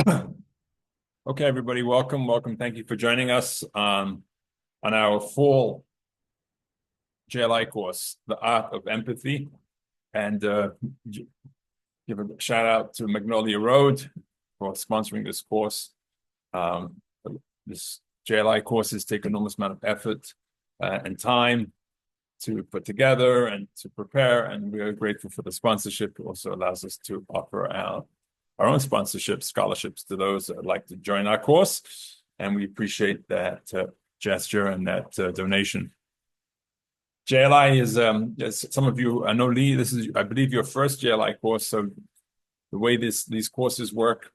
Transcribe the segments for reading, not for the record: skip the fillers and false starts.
Okay, everybody, welcome. Thank you for joining us on our fall JLI course, The Art of Empathy. And give a shout out to Magnolia Road for sponsoring this course. This JLI courses take an enormous amount of effort and time to put together and to prepare, and we are grateful for the sponsorship. It also allows us to offer our own sponsorship scholarships to those that would like to join our course, and we appreciate that gesture and that donation. JLI is, as some of you know, Lee, this is, I believe, your first JLI course. So the way these courses work,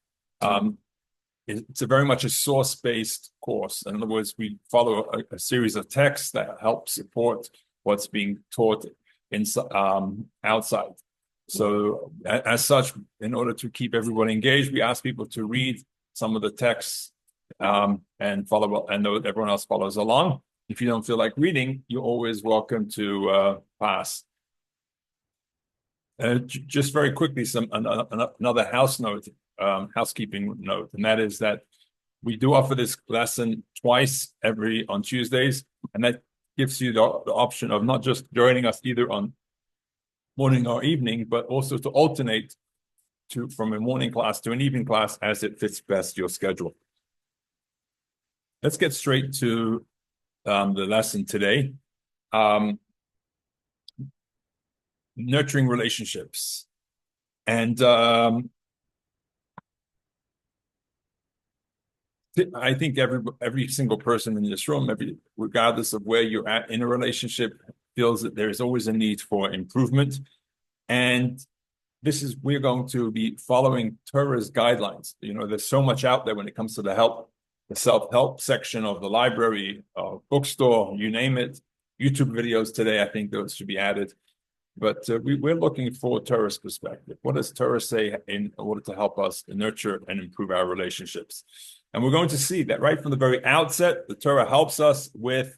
it's very much a source-based course. In other words, we follow a series of texts that help support what's being taught outside. So as such, in order to keep everyone engaged, we ask people to read some of the texts and follow, and know that everyone else follows along. If you don't feel like reading, you're always welcome to pass. Just very quickly, another housekeeping note, and that is that we do offer this lesson twice on Tuesdays, and that gives you the option of not just joining us either on morning or evening, but also to alternate from a morning class to an evening class as it fits best your schedule. Let's get straight to the lesson today. Nurturing relationships. And I think every single person in this room, regardless of where you're at in a relationship, feels that there is always a need for improvement. And we're going to be following Torah's guidelines. You know, there's so much out there when it comes to the self-help section of the library, bookstore, you name it. YouTube videos today, I think those should be added. But we're looking for Torah's perspective. What does Torah say in order to help us nurture and improve our relationships? And we're going to see that right from the very outset, the Torah helps us with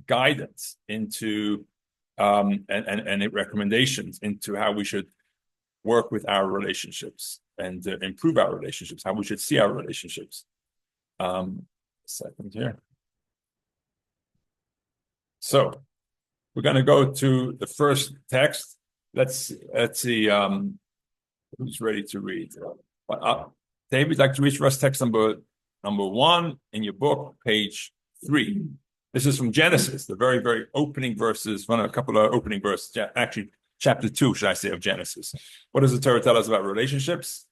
guidance into and recommendations into how we should work with our relationships and improve our relationships, how we should see our relationships. Second here. So we're going to go to the first text. Let's see who's ready to read. David, would like to read for us text number 1 in your book, page 3. This is from Genesis, the very, very opening verses, a couple of opening verses, actually chapter 2, should I say, of Genesis. What does the Torah tell us about relationships?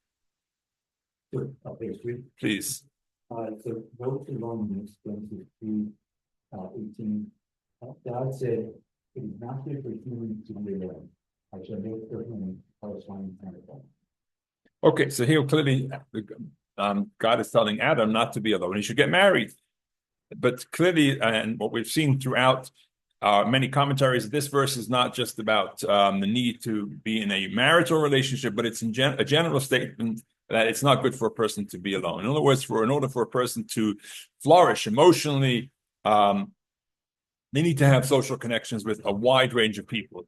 Sure. Page 3. Please. So go to Romans 23, 18. God said, "It is not good for humans to be alone. I shall make for him corresponding temple." Okay, so here clearly God is telling Adam not to be alone. He should get married. But clearly, and what we've seen throughout many commentaries, this verse is not just about the need to be in a marital relationship, but it's a general statement that it's not good for a person to be alone. In other words, in order for a person to flourish emotionally, they need to have social connections with a wide range of people.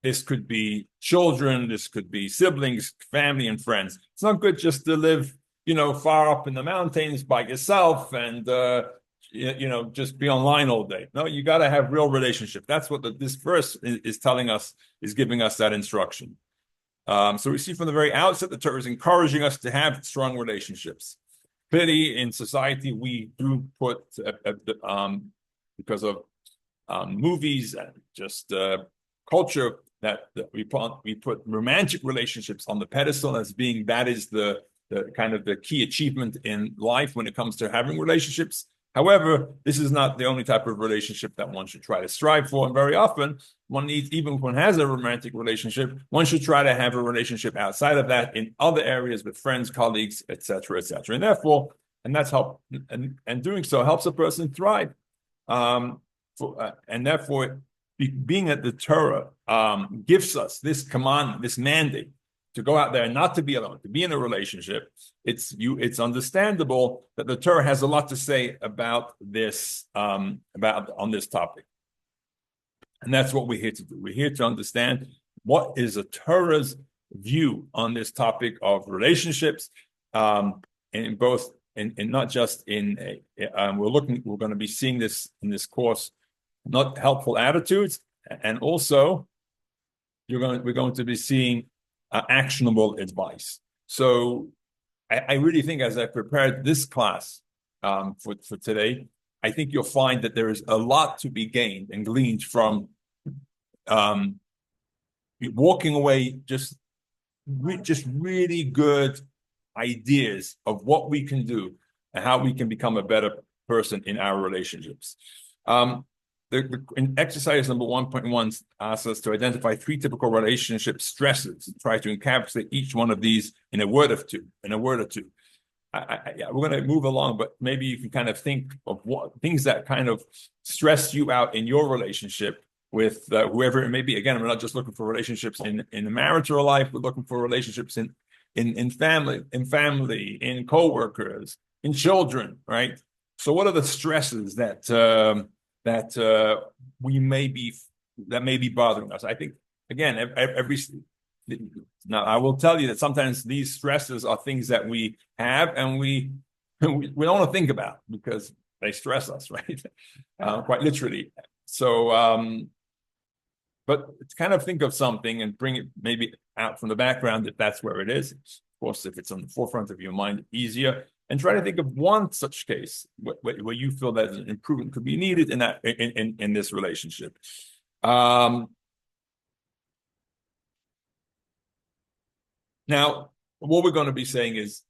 This could be children, this could be siblings, family, and friends. It's not good just to live, far up in the mountains by yourself and, just be online all day. No, you got to have real relationship. That's what this verse is telling us, is giving us that instruction. So we see from the very outset, the Torah is encouraging us to have strong relationships. Clearly, in society, we do put, because of movies and just culture, that we put romantic relationships on the pedestal as being that is the kind of the key achievement in life when it comes to having relationships. However, this is not the only type of relationship that one should try to strive for. And very often, one needs, even when one has a romantic relationship, one should try to have a relationship outside of that in other areas with friends, colleagues, etc., etc. And therefore, and that's help, and doing so helps a person thrive. And therefore, being at the Torah gives us this command, this mandate to go out there and not to be alone, to be in a relationship. It's understandable that the Torah has a lot to say about this, on this topic. And that's what we're here to do. We're here to understand what is a Torah's view on this topic of relationships, in both, in not just in, we're going to be seeing this in this course, not helpful attitudes, and also we're going to be seeing actionable advice. So I really think as I prepared this class for today, I think you'll find that there is a lot to be gained and gleaned from walking away just really good ideas of what we can do and how we can become a better person in our relationships. In exercise number 1.1 asks us to identify 3 typical relationship stresses, try to encapsulate each one of these in a word or two. We're going to move along, but maybe you can kind of think of what things that kind of stress you out in your relationship with whoever it may be. Again, we're not just looking for relationships in the marital life. We're looking for relationships in family, in coworkers, in children, right? So, what are the stresses that may be bothering us? I think again, now I will tell you that sometimes these stresses are things that we have and we don't want to think about because they stress us, right? Quite literally. So, but to kind of think of something and bring it maybe out from the background if that's where it is. Of course, if it's on the forefront of your mind, easier. And try to think of one such case where you feel that an improvement could be needed in this relationship. Now, what we're going to be saying is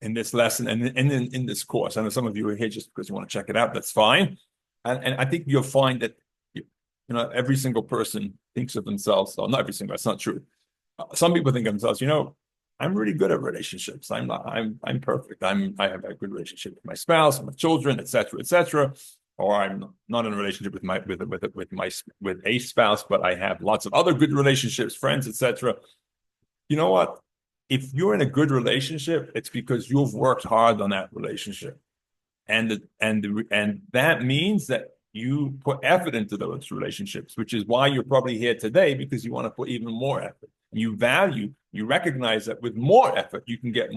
in this lesson and in this course, I know some of you are here just because you want to check it out, that's fine. And I think you'll find that every single person thinks of themselves, well, not every single, that's not true. Some people think of themselves, I'm really good at relationships. I'm perfect. I have a good relationship with my spouse, with my children, etc. Or I'm not in a relationship with a spouse, but I have lots of other good relationships, friends, etc. You know what? If you're in a good relationship, it's because you've worked hard on that relationship, and that means that you put effort into those relationships, which is why you're probably here today, because you want to put even more effort. You recognize that with more effort, you can get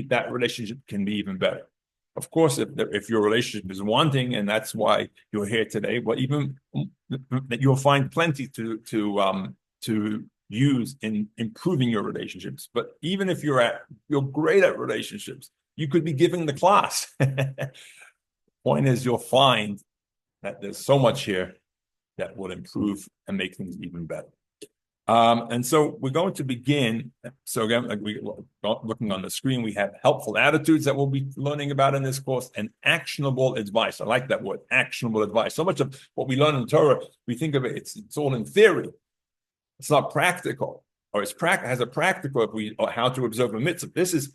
that relationship can be even better. Of course, if your relationship is wanting, and that's why you're here today, well, even you'll find plenty to use in improving your relationships. But even if you're great at relationships, you could be giving the class. Point is, you'll find that there's so much here that will improve and make things even better. And so we're going to begin. So again, like we looking on the screen, we have helpful attitudes that we'll be learning about in this course, and actionable advice. I like that word, actionable advice. So much of what we learn in Torah, we think of it, it's all in theory. It's not practical, or has a practical or how to observe a mitzvah. This is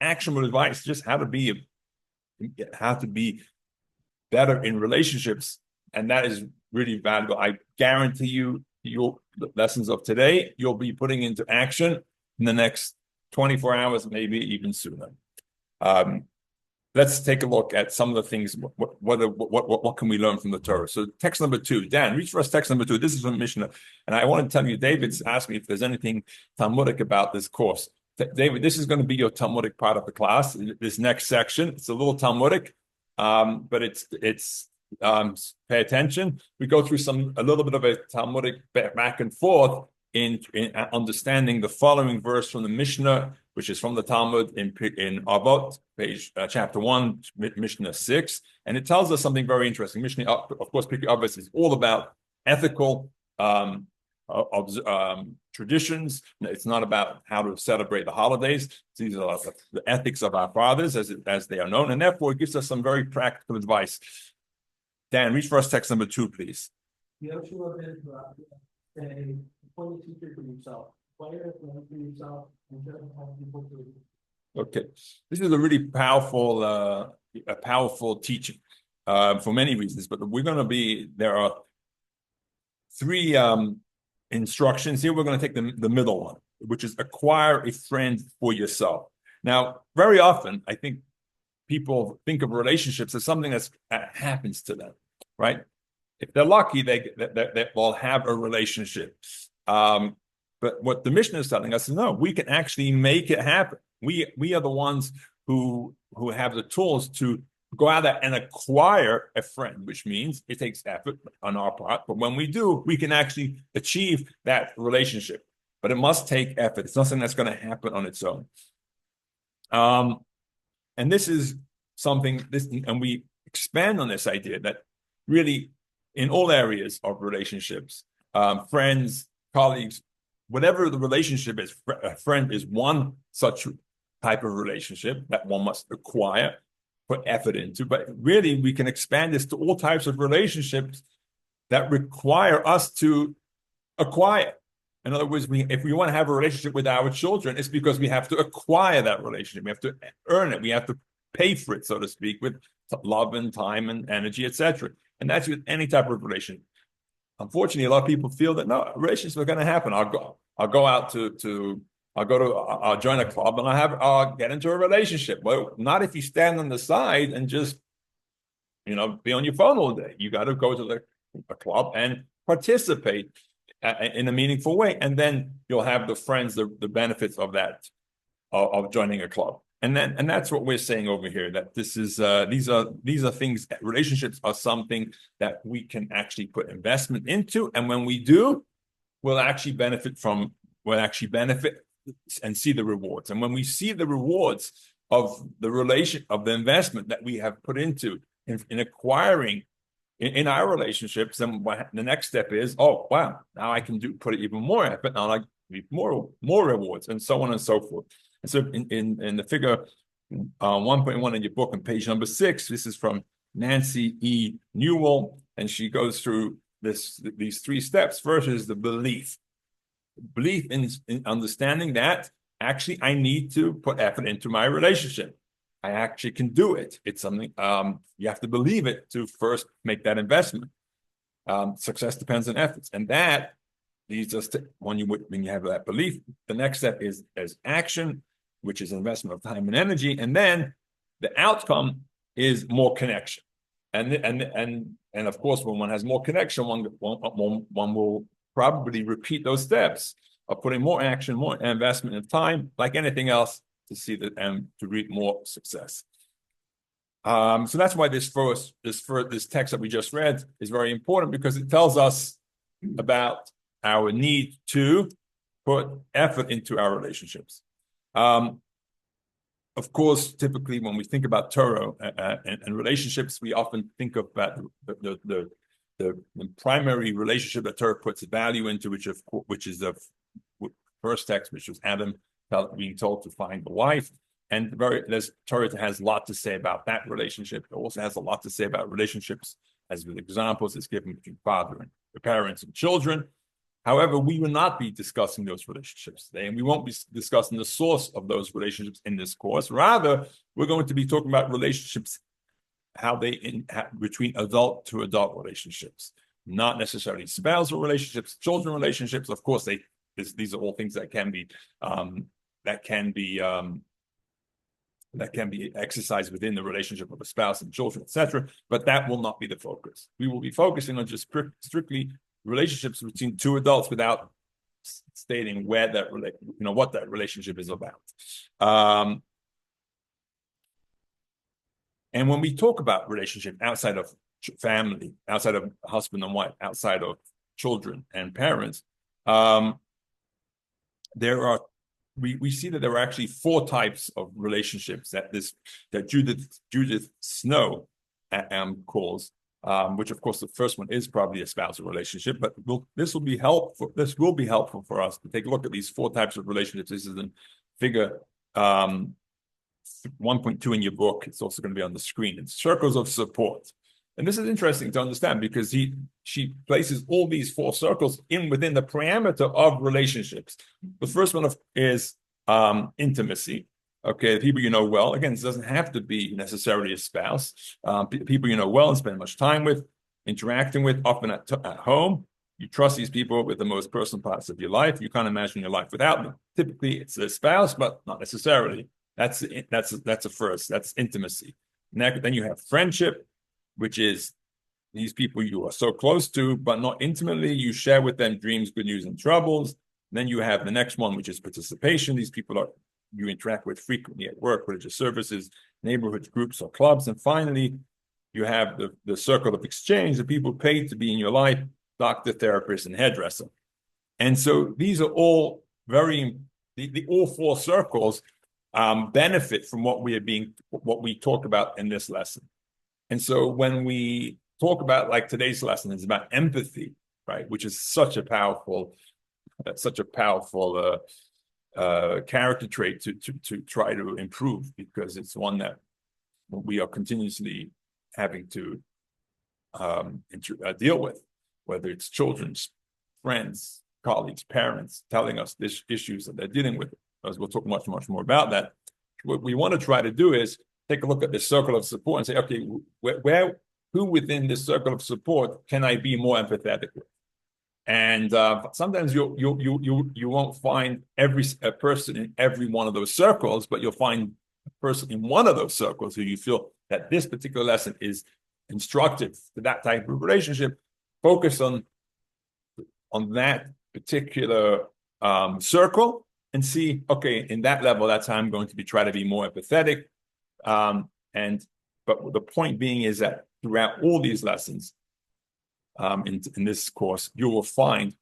actionable advice, just how to be better in relationships, and that is really valuable. I guarantee you, the lessons of today, you'll be putting into action in the next 24 hours, maybe even sooner. Let's take a look at some of the things. What can we learn from the Torah? So text number 2, Dan, reach for us. Text number 2. This is from Mishnah, and I want to tell you, David's asked me if there's anything Talmudic about this course. David, this is going to be your Talmudic part of the class. This next section, it's a little Talmudic. But it's pay attention. We go through a little bit of a Talmudic back and forth in understanding the following verse from the Mishnah, which is from the Talmud in Avot, chapter 1, Mishnah 6, and it tells us something very interesting. Mishnah, of course, Pirkei Avos is all about ethical traditions. It's not about how to celebrate the holidays. These are the ethics of our fathers as they are known, and therefore it gives us some very practical advice. Dan, reach for us text number 2, please. Okay, this is a really powerful teaching for many reasons, but there are 3 instructions here. We're going to take the middle one, which is acquire a friend for yourself. Now, very often, I think people think of relationships as something that happens to them, right? If they're lucky, they will have a relationship. But what the Mishnah is telling us is, no, we can actually make it happen. We are the ones who have the tools to go out there and acquire a friend, which means it takes effort on our part. But when we do, we can actually achieve that relationship. But it must take effort. It's nothing that's going to happen on its own. And this is something, and we expand on this idea that really in all areas of relationships, friends, colleagues, whatever the relationship is, a friend is one such type of relationship that one must acquire, put effort into. But really, we can expand this to all types of relationships that require us to acquire. In other words, if we want to have a relationship with our children, it's because we have to acquire that relationship. We have to earn it. We have to pay for it, so to speak, with love and time and energy, etc. And that's with any type of relationship. Unfortunately, a lot of people feel that no, relationships are going to happen. I'll join a club and I'll get into a relationship. Well, not if you stand on the side and just, be on your phone all day. You got to go to a club and participate in a meaningful way, and then you'll have the friends, the benefits of that, of joining a club. And that's what we're saying over here, that this is these are things, relationships are something that we can actually put investment into, and when we do, we'll actually benefit and see the rewards. And when we see the rewards of the investment that we have put into in acquiring in our relationships, then the next step is, oh wow, now I can put even more effort, now I need more rewards, and so on and so forth. And so in the figure 1.1 in your book on page number 6, this is from Nancy E. Newell, and she goes through these 3 steps. First is the belief in understanding that actually I need to put effort into my relationship. I actually can do it. It's something you have to believe it to first make that investment. Success depends on efforts, and that leads us to when you have that belief. The next step is action, which is investment of time and energy, and then the outcome is more connection. And of course, when one has more connection, one will probably repeat those steps of putting more action, more investment of time, like anything else, to see that and to reap more success. So that's why this text that we just read is very important, because it tells us about our need to put effort into our relationships. Of course, typically when we think about Torah and relationships, we often think about the primary relationship that Torah puts value into, which is the first text, which was Adam being told to find a wife. And Torah has a lot to say about that relationship. It also has a lot to say about relationships, as with examples it's given between father and the parents and children. However, we will not be discussing those relationships today, and we won't be discussing the source of those relationships in this course. Rather, we're going to be talking about relationships, between adult to adult relationships, not necessarily spousal relationships, children relationships. Of course, these are all things that can be exercised within the relationship of a spouse and children, etc. But that will not be the focus. We will be focusing on just strictly relationships between 2 adults, without stating what that relationship is about. And when we talk about relationship outside of family, outside of husband and wife, outside of children and parents, we see that there are actually 4 types of relationships that Judith Snow calls. Which of course the first one is probably a spousal relationship, but this will be helpful for us to take a look at these 4 types of relationships. This is in figure 1.2 in your book. It's also going to be on the screen. It's circles of support. And this is interesting to understand, because she places all these 4 circles within the parameter of relationships. The first one is intimacy. Okay, the people you know well. Again, this doesn't have to be necessarily a spouse. People you know well and spend much time with, interacting with, often at home. You trust these people with the most personal parts of your life. You can't imagine your life without them. Typically, it's a spouse, but not necessarily. That's a first. That's intimacy. Then you have friendship, which is these people you are so close to, but not intimately. You share with them dreams, good news, and troubles. Then you have the next one, which is participation. These people are you interact with frequently at work, religious services, neighborhood groups or clubs. And finally, you have the circle of exchange, the people paid to be in your life, doctor, therapist, and hairdresser. And so these are all all four circles benefit from what we talk about in this lesson. And so when we talk about, like today's lesson is about empathy, right, which is such a powerful character trait to try to improve, because it's one that we are continuously having to deal with, whether it's children's friends, colleagues, parents telling us these issues that they're dealing with. As we'll talk much more about that. What we want to try to do is take a look at this circle of support and say, okay, who within this circle of support can I be more empathetic with? And sometimes you won't find a person in every one of those circles, but you'll find a person in one of those circles who you feel that this particular lesson is instructive to that type of relationship. Focus on that particular circle and see, okay, in that level, that's how I'm going to try to be more empathetic. But the point being is that throughout all these lessons, in this course, you will find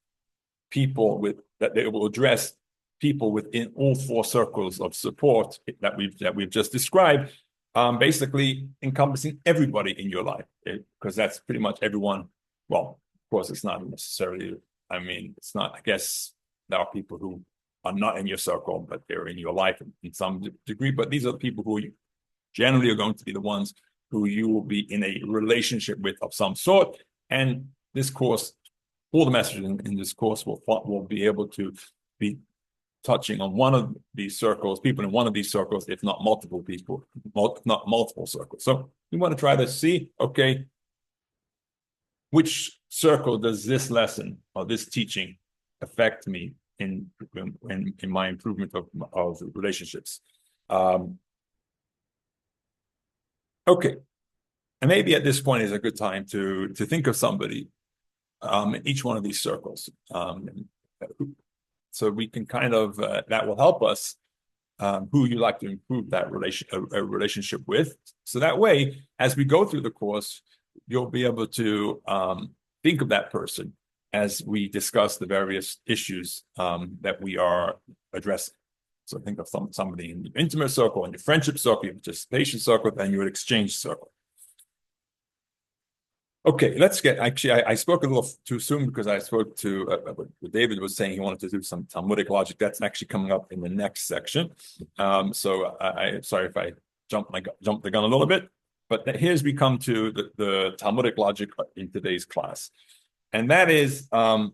people that they will address people within all four circles of support that we've just described, basically encompassing everybody in your life, because that's pretty much everyone. Well, of course, it's not necessarily. I mean, it's not. I guess there are people who are not in your circle, but they're in your life in some degree. But these are the people who generally are going to be the ones who you will be in a relationship with of some sort. And this course, all the messages in this course will be able to be touching on one of these circles, people in one of these circles, if not multiple people, not multiple circles. So we want to try to see, okay, which circle does this lesson or this teaching affect me in my improvement of relationships? Okay. And maybe at this point is a good time to think of somebody in each one of these circles. So we can kind of, that will help us who you like to improve that relationship with. So that way, as we go through the course, you'll be able to think of that person as we discuss the various issues that we are addressing. So think of somebody in your intimate circle, in your friendship circle, your participation circle, and your exchange circle. Okay, let's get, actually, I spoke a little too soon because I spoke to what David was saying. He wanted to do some Talmudic logic. That's actually coming up in the next section. So I'm sorry if I jumped the gun a little bit, but here's we come to the Talmudic logic in today's class. And that is, okay.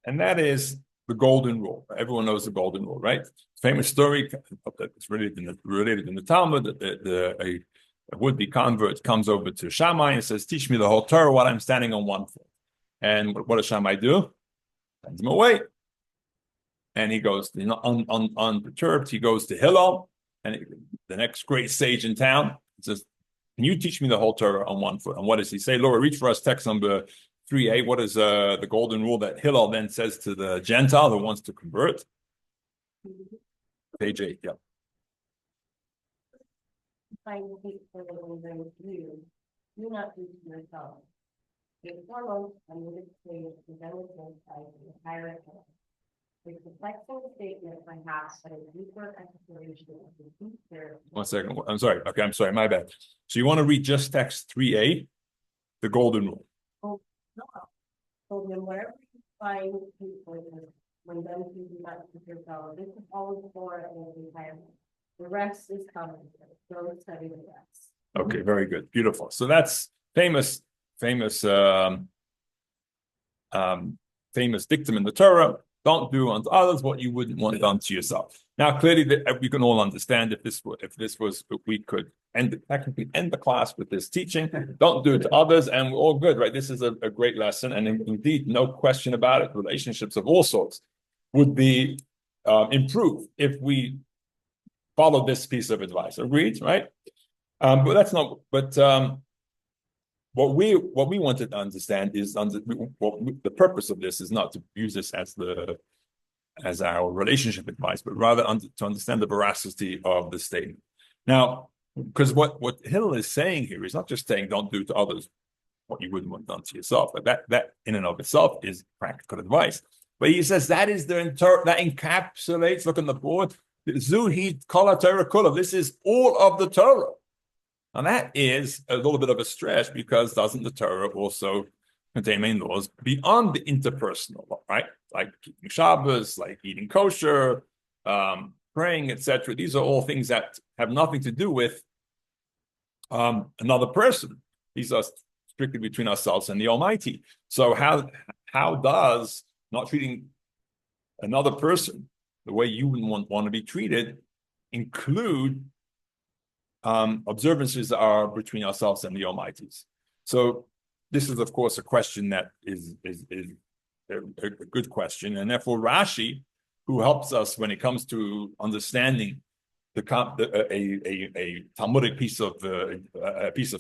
And that is the golden rule. Everyone knows the golden rule, right? Famous story that's related in the Talmud. A would-be convert comes over to Shammai and says, "Teach me the whole Torah while I'm standing on one foot." And what does Shammai do? Sends him away. And he goes, unperturbed. He goes to Hillel, and the next great sage in town, says, "Can you teach me the whole Torah on one foot?" And what does he say? Laura, reach for us text number 3a. What is the golden rule that Hillel then says to the Gentile who wants to convert? Page 8, yeah. Do not do to yourself. The foremost, I would say, is the benefit of the higher authority. It's a flexible statement, perhaps, but a deeper exploration of the deep there. 1 second. I'm sorry. Okay, I'm sorry. My bad. So you want to read just text 3a, the golden rule. Oh, no. So then wherever you find people, when them to do not to yourself, this is all for the higher. The rest is coming. Don't study the rest. Okay, very good. Beautiful. So that's famous dictum in the Torah. Don't do unto others what you wouldn't want done to yourself. Now, clearly, we can all understand if we could technically end the class with this teaching. Don't do it to others, and we're all good, right? This is a great lesson, and indeed, no question about it. Relationships of all sorts would be improved if we follow this piece of advice. Agreed, right? But that's not. But what we wanted to understand is the purpose of this is not to use this as our relationship advice, but rather to understand the veracity of the statement. Now, because what Hillel is saying here is not just saying don't do to others what you wouldn't want done to yourself, but that in and of itself is practical advice. But he says that is that encapsulates. Look on the board. Zuhi kol Torah kula. This is all of the Torah. And that is a little bit of a stretch, because doesn't the Torah also contain main laws beyond the interpersonal, right? Like keeping Shabbos, like eating kosher, praying, etc. These are all things that have nothing to do with another person. These are strictly between ourselves and the Almighty. So how does not treating another person the way you would want to be treated include observances that are between ourselves and the Almighty's? So this is, of course, a question that is a good question, and therefore Rashi, who helps us when it comes to understanding a Talmudic piece of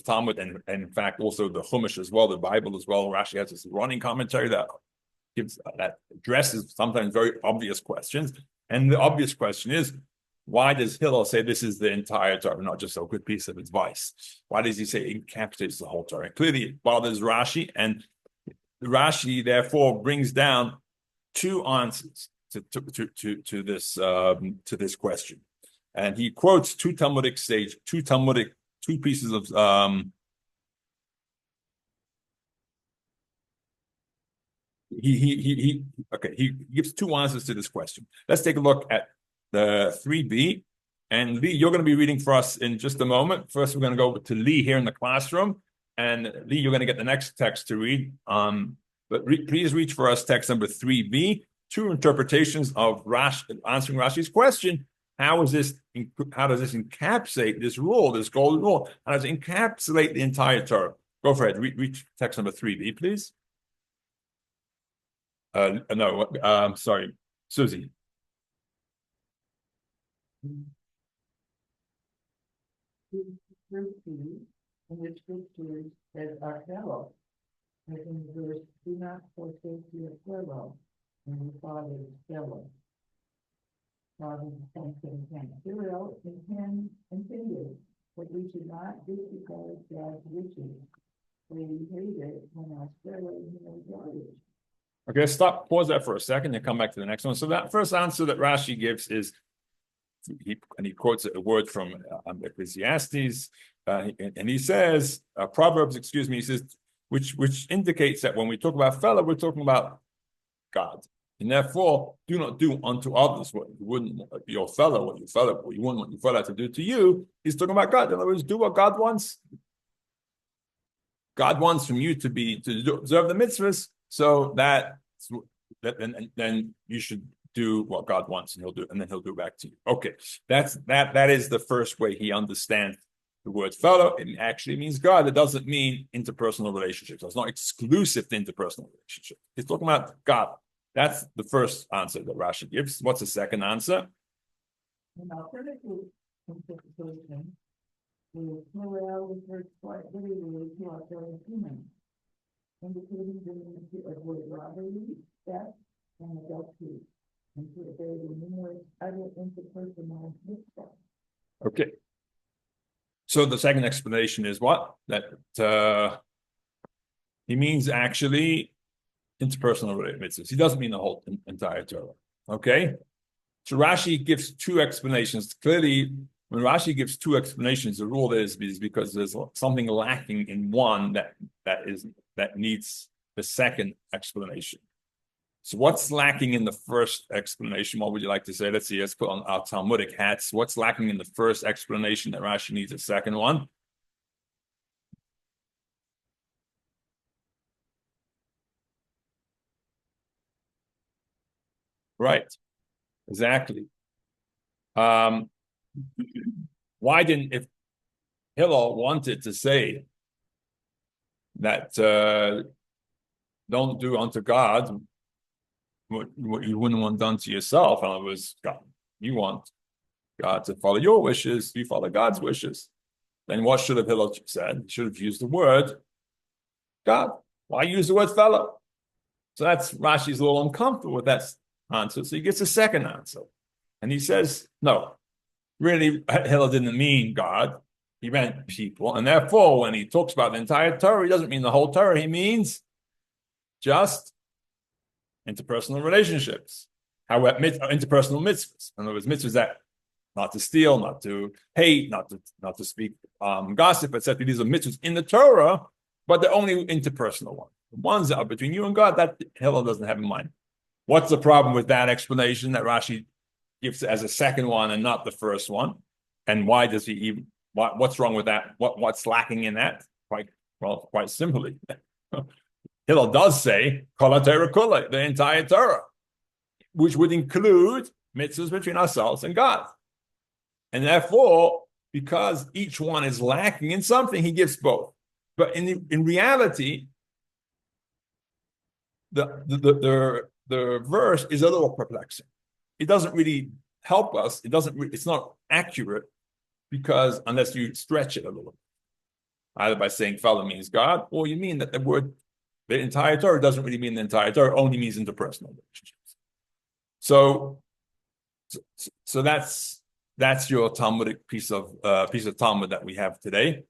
Talmud, and in fact also the Chumash as well, the Bible as well. Rashi has this running commentary that addresses sometimes very obvious questions, and the obvious question is, why does Hillel say this is the entire Torah, not just a good piece of advice? Why does he say it encapsulates the whole Torah? Clearly, it bothers Rashi, and Rashi therefore brings down two answers to this question, and he quotes two pieces of he gives two answers to this question. Let's take a look at the 3b, and Lee, you're going to be reading for us in just a moment. First, we're going to go to Lee here in the classroom, and Lee, you're going to get the next text to read. Please read for us text number 3b, two interpretations of answering Rashi's question. How does this encapsulate this rule, this golden rule? How does it encapsulate the entire Torah? Go for it. Read text number 3b, please. Sorry, Susie. In the scriptures as our fellow, as in the verse, do not forsake your fellow, and your father's fellow. Father, Hillel intended that we should not disregard God's wishes, for we hate it when our fellow knows garbage. Okay, pause that for a second and come back to the next one. So that first answer that Rashi gives is, he quotes a word from Ecclesiastes, and he says, Proverbs, he says, which indicates that when we talk about fellow, we're talking about God. And therefore, do not do unto others what you wouldn't want your fellow, what you wouldn't want your fellow to do to you. He's talking about God. In other words, do what God wants. God wants from you to observe the mitzvahs, so that then you should do what God wants, and he'll do back to you. Okay, that is the first way he understands the word fellow. It actually means God. It doesn't mean interpersonal relationships. It's not exclusive to interpersonal relationships. He's talking about God. That's the first answer that Rashi gives. What's the second answer? An alternative interpretation is Hillel refers quite literally to our fellow humans, indicating the need to avoid robbery, theft, and adultery, and to obey the numerous other interpersonal mitzvahs. Okay. So the second explanation is what? That he means actually interpersonal mitzvahs. He doesn't mean the whole entire Torah. Okay? So Rashi gives two explanations. Clearly, when Rashi gives two explanations, the rule is because there's something lacking in one that needs the second explanation. So what's lacking in the first explanation? What would you like to say? Let's see, let's put on our Talmudic hats. What's lacking in the first explanation that Rashi needs a second one? Right, exactly. Why didn't, if Hillel wanted to say that don't do unto God what you wouldn't want done to yourself, and it was God, you want God to follow your wishes, you follow God's wishes, then what should have Hillel said? He should have used the word God. Why use the word fellow? So that's Rashi's a little uncomfortable with that answer. So he gets a second answer. And he says, no, really, Hillel didn't mean God. He meant people. And therefore, when he talks about the entire Torah, he doesn't mean the whole Torah. He means just interpersonal relationships. However, interpersonal mitzvahs. In other words, mitzvahs that not to steal, not to hate, not to speak gossip, etc. These are mitzvahs in the Torah, but they're only interpersonal ones. The ones that are between you and God, that Hillel doesn't have in mind. What's the problem with that explanation that Rashi gives as a second one and not the first one? And why does he even? What's wrong with that? What's lacking in that? Quite simply, Hillel does say Kol Torah Kula, the entire Torah, which would include mitzvahs between ourselves and God. And therefore, because each one is lacking in something, he gives both. But in reality, the verse is a little perplexing. It doesn't really help us. It's not accurate, because unless you stretch it a little, either by saying fellow means God, or you mean that the entire Torah doesn't really mean the entire Torah, only means interpersonal relationships. So that's your Talmudic piece of Talmud that we have today.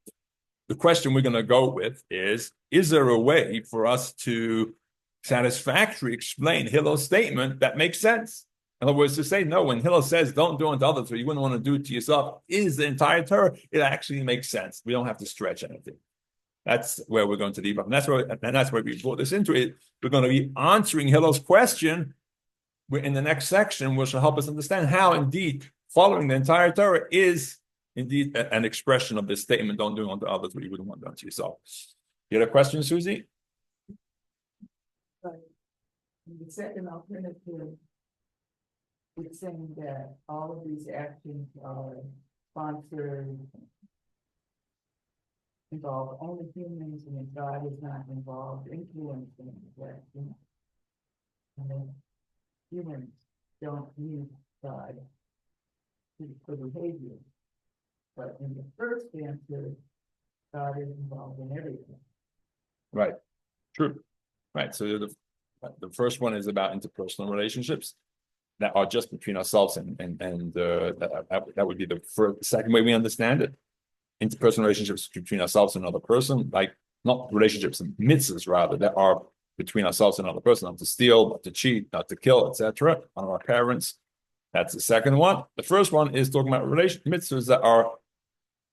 The question we're going to go with is there a way for us to satisfactorily explain Hillel's statement that makes sense? In other words, to say, no, when Hillel says don't do unto others, or you wouldn't want to do it to yourself, is the entire Torah, it actually makes sense. We don't have to stretch anything. That's where we're going to leave up. And that's where we brought this into it. We're going to be answering Hillel's question in the next section, which will help us understand how indeed following the entire Torah is indeed an expression of this statement, don't do unto others what you wouldn't want done to yourself. You had a question, Susie? Right. And the second alternative, it's saying that all of these actions are sponsored, involve only humans, and if God is not involved, influencing that, and then humans don't need God for behavior. But in the first answer, God is involved in everything. Right. True. Right. So the first one is about interpersonal relationships that are just between ourselves and that would be the second way we understand it. Interpersonal relationships between ourselves and another person, like not relationships, mitzvahs rather, that are between ourselves and another person, not to steal, not to cheat, not to kill, etc. On our parents. That's the second one. The first one is talking about mitzvahs that are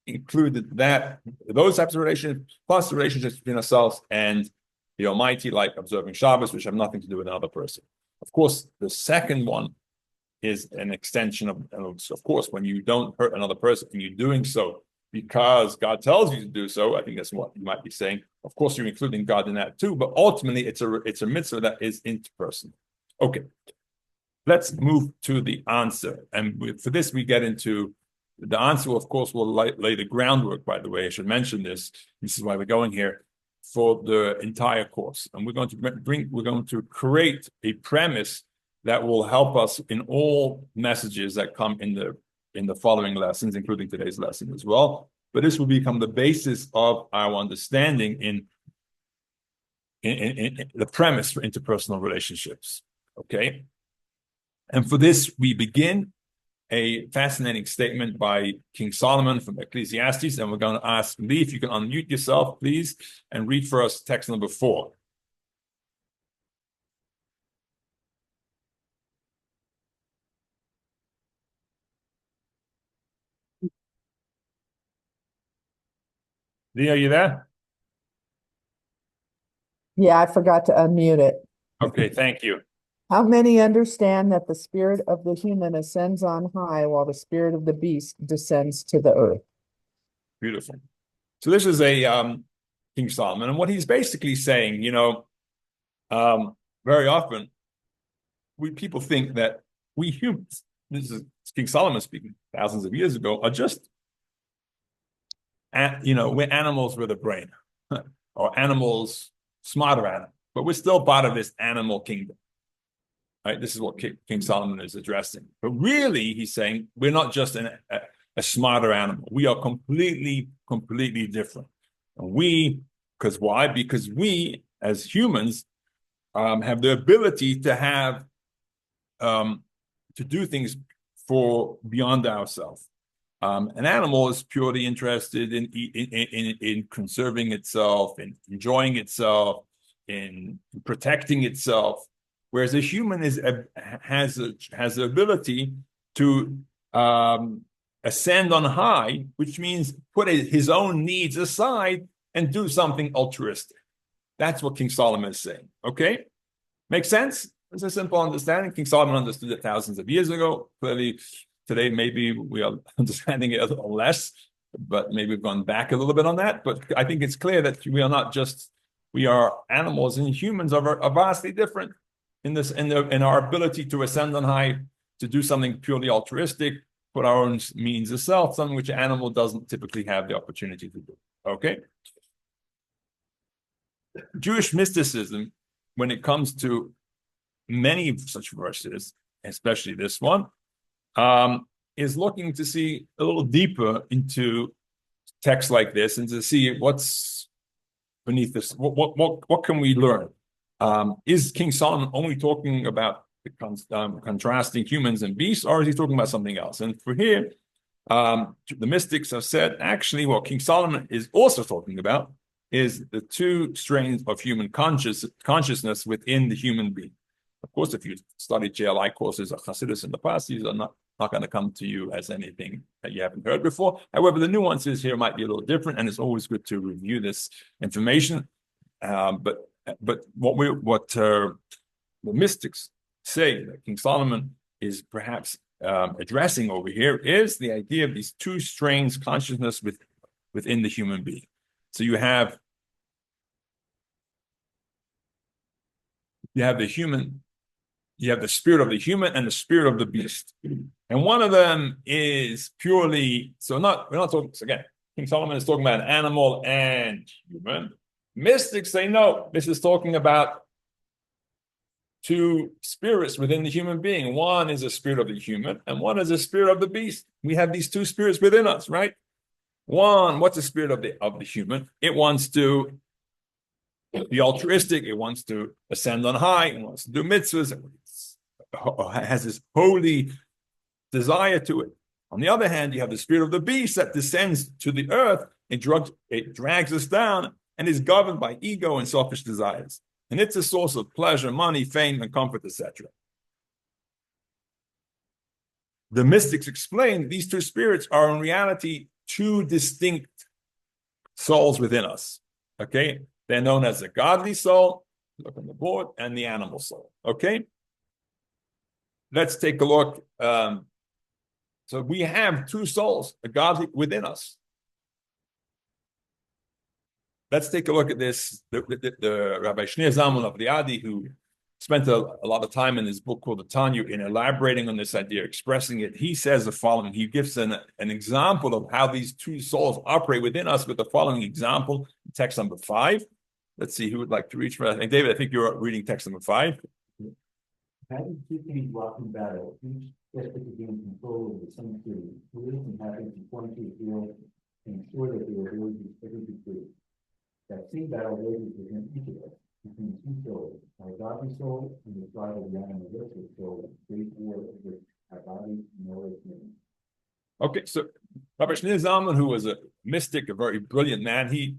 included, that those types of relationships, plus the relationships between ourselves and the Almighty, like observing Shabbos, which have nothing to do with another person. Of course, the second one is an extension of course, when you don't hurt another person and you're doing so because God tells you to do so, I think that's what you might be saying. Of course, you're including God in that too, but ultimately it's a mitzvah that is interpersonal. Okay, let's move to the answer. And for this, we get into the answer, of course, will lay the groundwork, by the way. I should mention this. This is why we're going here for the entire course. And we're going to create a premise that will help us in all messages that come in the following lessons, including today's lesson as well. But this will become the basis of our understanding in the premise for interpersonal relationships. Okay. And for this, we begin a fascinating statement by King Solomon from Ecclesiastes, and we're going to ask Lee if you can unmute yourself, please, and read for us text number 4. Lee, are you there? Yeah, I forgot to unmute it. Okay, thank you. How many understand that the spirit of the human ascends on high while the spirit of the beast descends to the earth? Beautiful. So this is a King Solomon, and what he's basically saying, very often people think that we humans, this is King Solomon speaking thousands of years ago, are just, we're animals with a brain, or animals, smarter animals, but we're still part of this animal kingdom. Right? This is what King Solomon is addressing. But really, he's saying we're not just a smarter animal. We are completely different. And we Because why? Because we, as humans, have the ability to have to do things for beyond ourselves. An animal is purely interested in conserving itself, in enjoying itself, in protecting itself, whereas a human has the ability to ascend on high, which means put his own needs aside and do something altruistic. That's what King Solomon is saying. Okay, makes sense? It's a simple understanding. King Solomon understood it thousands of years ago. Clearly, today maybe we are understanding it a little less, but maybe we've gone back a little bit on that. But I think it's clear that we are animals, and humans are vastly different in our ability to ascend on high, to do something purely altruistic, put our own means of self, something which an animal doesn't typically have the opportunity to do. Okay. Jewish mysticism, when it comes to many such verses, especially this one, is looking to see a little deeper into texts like this and to see what's beneath this. What can we learn? Is King Solomon only talking about contrasting humans and beasts, or is he talking about something else? And for here, the mystics have said, actually, what King Solomon is also talking about is the two strains of human consciousness within the human being. Of course, if you studied JLI courses of Hasidus in the past, these are not going to come to you as anything that you haven't heard before. However, the nuances here might be a little different, and it's always good to review this information. But what the mystics say that King Solomon is perhaps addressing over here is the idea of these two strains consciousness within the human being. So you have the human, you have the spirit of the human and the spirit of the beast. And one of them is purely, we're not talking, again, King Solomon is talking about an animal and human. Mystics say, no, this is talking about two spirits within the human being. One is a spirit of the human and one is a spirit of the beast. We have these two spirits within us, right? One, what's the spirit of the human? It wants to be altruistic. It wants to ascend on high. It wants to do mitzvahs. It has this holy desire to it. On the other hand, you have the spirit of the beast that descends to the earth. It drags us down and is governed by ego and selfish desires. And it's a source of pleasure, money, fame, and comfort, etc. The mystics explain these two spirits are in reality two distinct souls within us. Okay? They're known as the godly soul, look on the board, and the animal soul. Okay? Let's take a look. So we have two souls, a godly within us. Let's take a look at this. The Rabbi Shneur Zalman of Liadi, who spent a lot of time in his book called the Tanya in elaborating on this idea, expressing it. He says the following. He gives an example of how these two souls operate within us with the following example, text number 5. Let's see who would like to reach for that. David, I think you're reading text number 5. Having two things walking battle, each desperate to gain control over the same theory, who is and happens to point to the field and ensure that their ability is ever be true. That same battle rages within each of us, between two souls, our godly soul and the drive of the animalistic soul, great war over our body and our being. Okay, so Rabbi Shneur Zalman, who was a mystic, a very brilliant man, he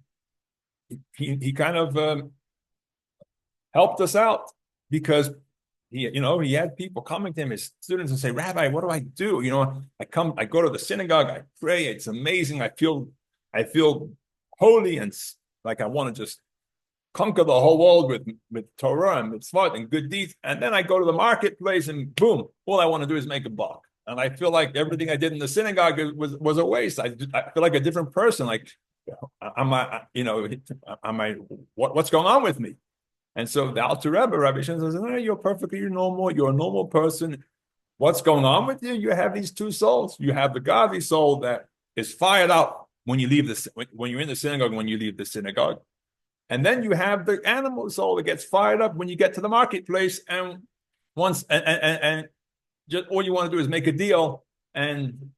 kind of helped us out because he had people coming to him, his students, and say, Rabbi, what do I do? I go to the synagogue, I pray, it's amazing. I feel holy and like I want to just conquer the whole world with Torah and mitzvot and good deeds. And then I go to the marketplace and boom, all I want to do is make a buck. And I feel like everything I did in the synagogue was a waste. I feel like a different person. Like, what's going on with me? And so the Alter Rebbe, Rabbi Shem, says, no, you're perfectly normal. You're a normal person. What's going on with you? You have these two souls. You have the godly soul that is fired up when you leave when you're in the synagogue, when you leave the synagogue. And then you have the animal soul that gets fired up when you get to the marketplace. And just all you want to do is make a deal and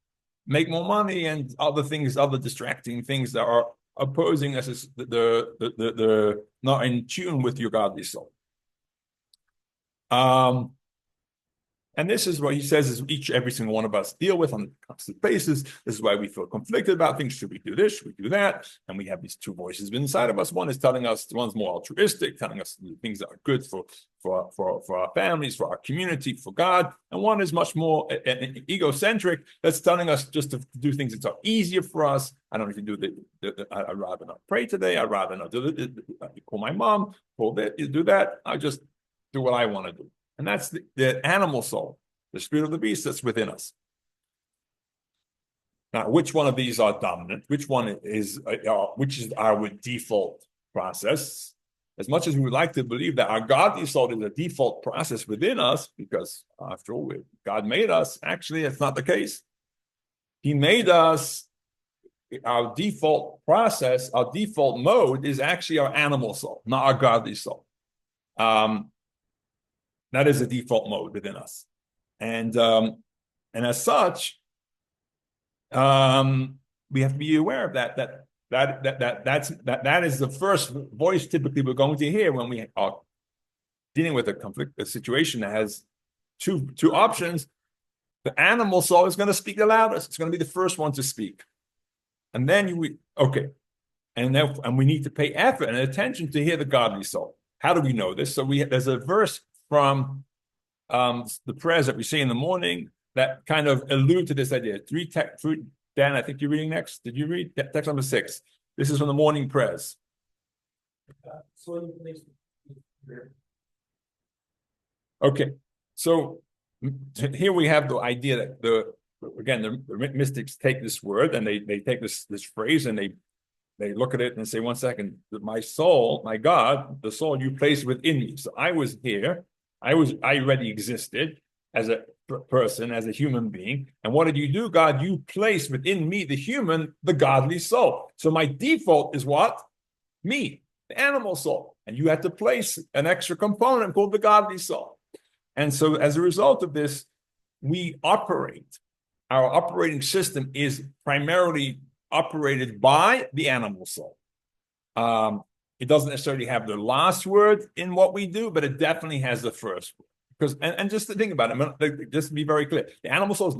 make more money and other things, other distracting things that are opposing us is the not in tune with your godly soul. And this is what he says is every single one of us deal with on a constant basis. This is why we feel conflicted about things. Should we do this? Should we do that? And we have these two voices inside of us. One is telling us, one's more altruistic, telling us the things that are good for our families, for our community, for God. And one is much more egocentric, that's telling us just to do things that are easier for us. I don't need to do I'd rather not pray today. I'd rather not do it. Call my mom, call that, do that. I just do what I want to do. And that's the animal soul, the spirit of the beast that's within us. Now, which one of these are dominant? Which is our default process? As much as we would like to believe that our godly soul is a default process within us, because after all, God made us, actually, it's not the case. He made us, our default process, our default mode is actually our animal soul, not our godly soul. That is a default mode within us, and as such, we have to be aware of that. That is the first voice typically we're going to hear when we are dealing with a situation that has two options. The animal soul is going to speak the loudest. It's going to be the first one to speak, and then we need to pay effort and attention to hear the godly soul. How do we know this? So there's a verse from the prayers that we say in the morning that kind of allude to this idea. Dan, I think you're reading next. Did you read text number 6? This is from the morning prayers. Okay, so here we have the idea that the mystics take this word and they take this phrase and they look at it and say, 1 second, my soul, my God, the soul you placed within me. So I was here. I already existed as a person, as a human being. And what did you do, God? You placed within me, the human, the godly soul. So my default is what? Me, the animal soul. And you had to place an extra component called the godly soul. And so as a result of this, our operating system is primarily operated by the animal soul. It doesn't necessarily have the last word in what we do, but it definitely has the first word. Because and just to think about it, just to be very clear, the animal soul is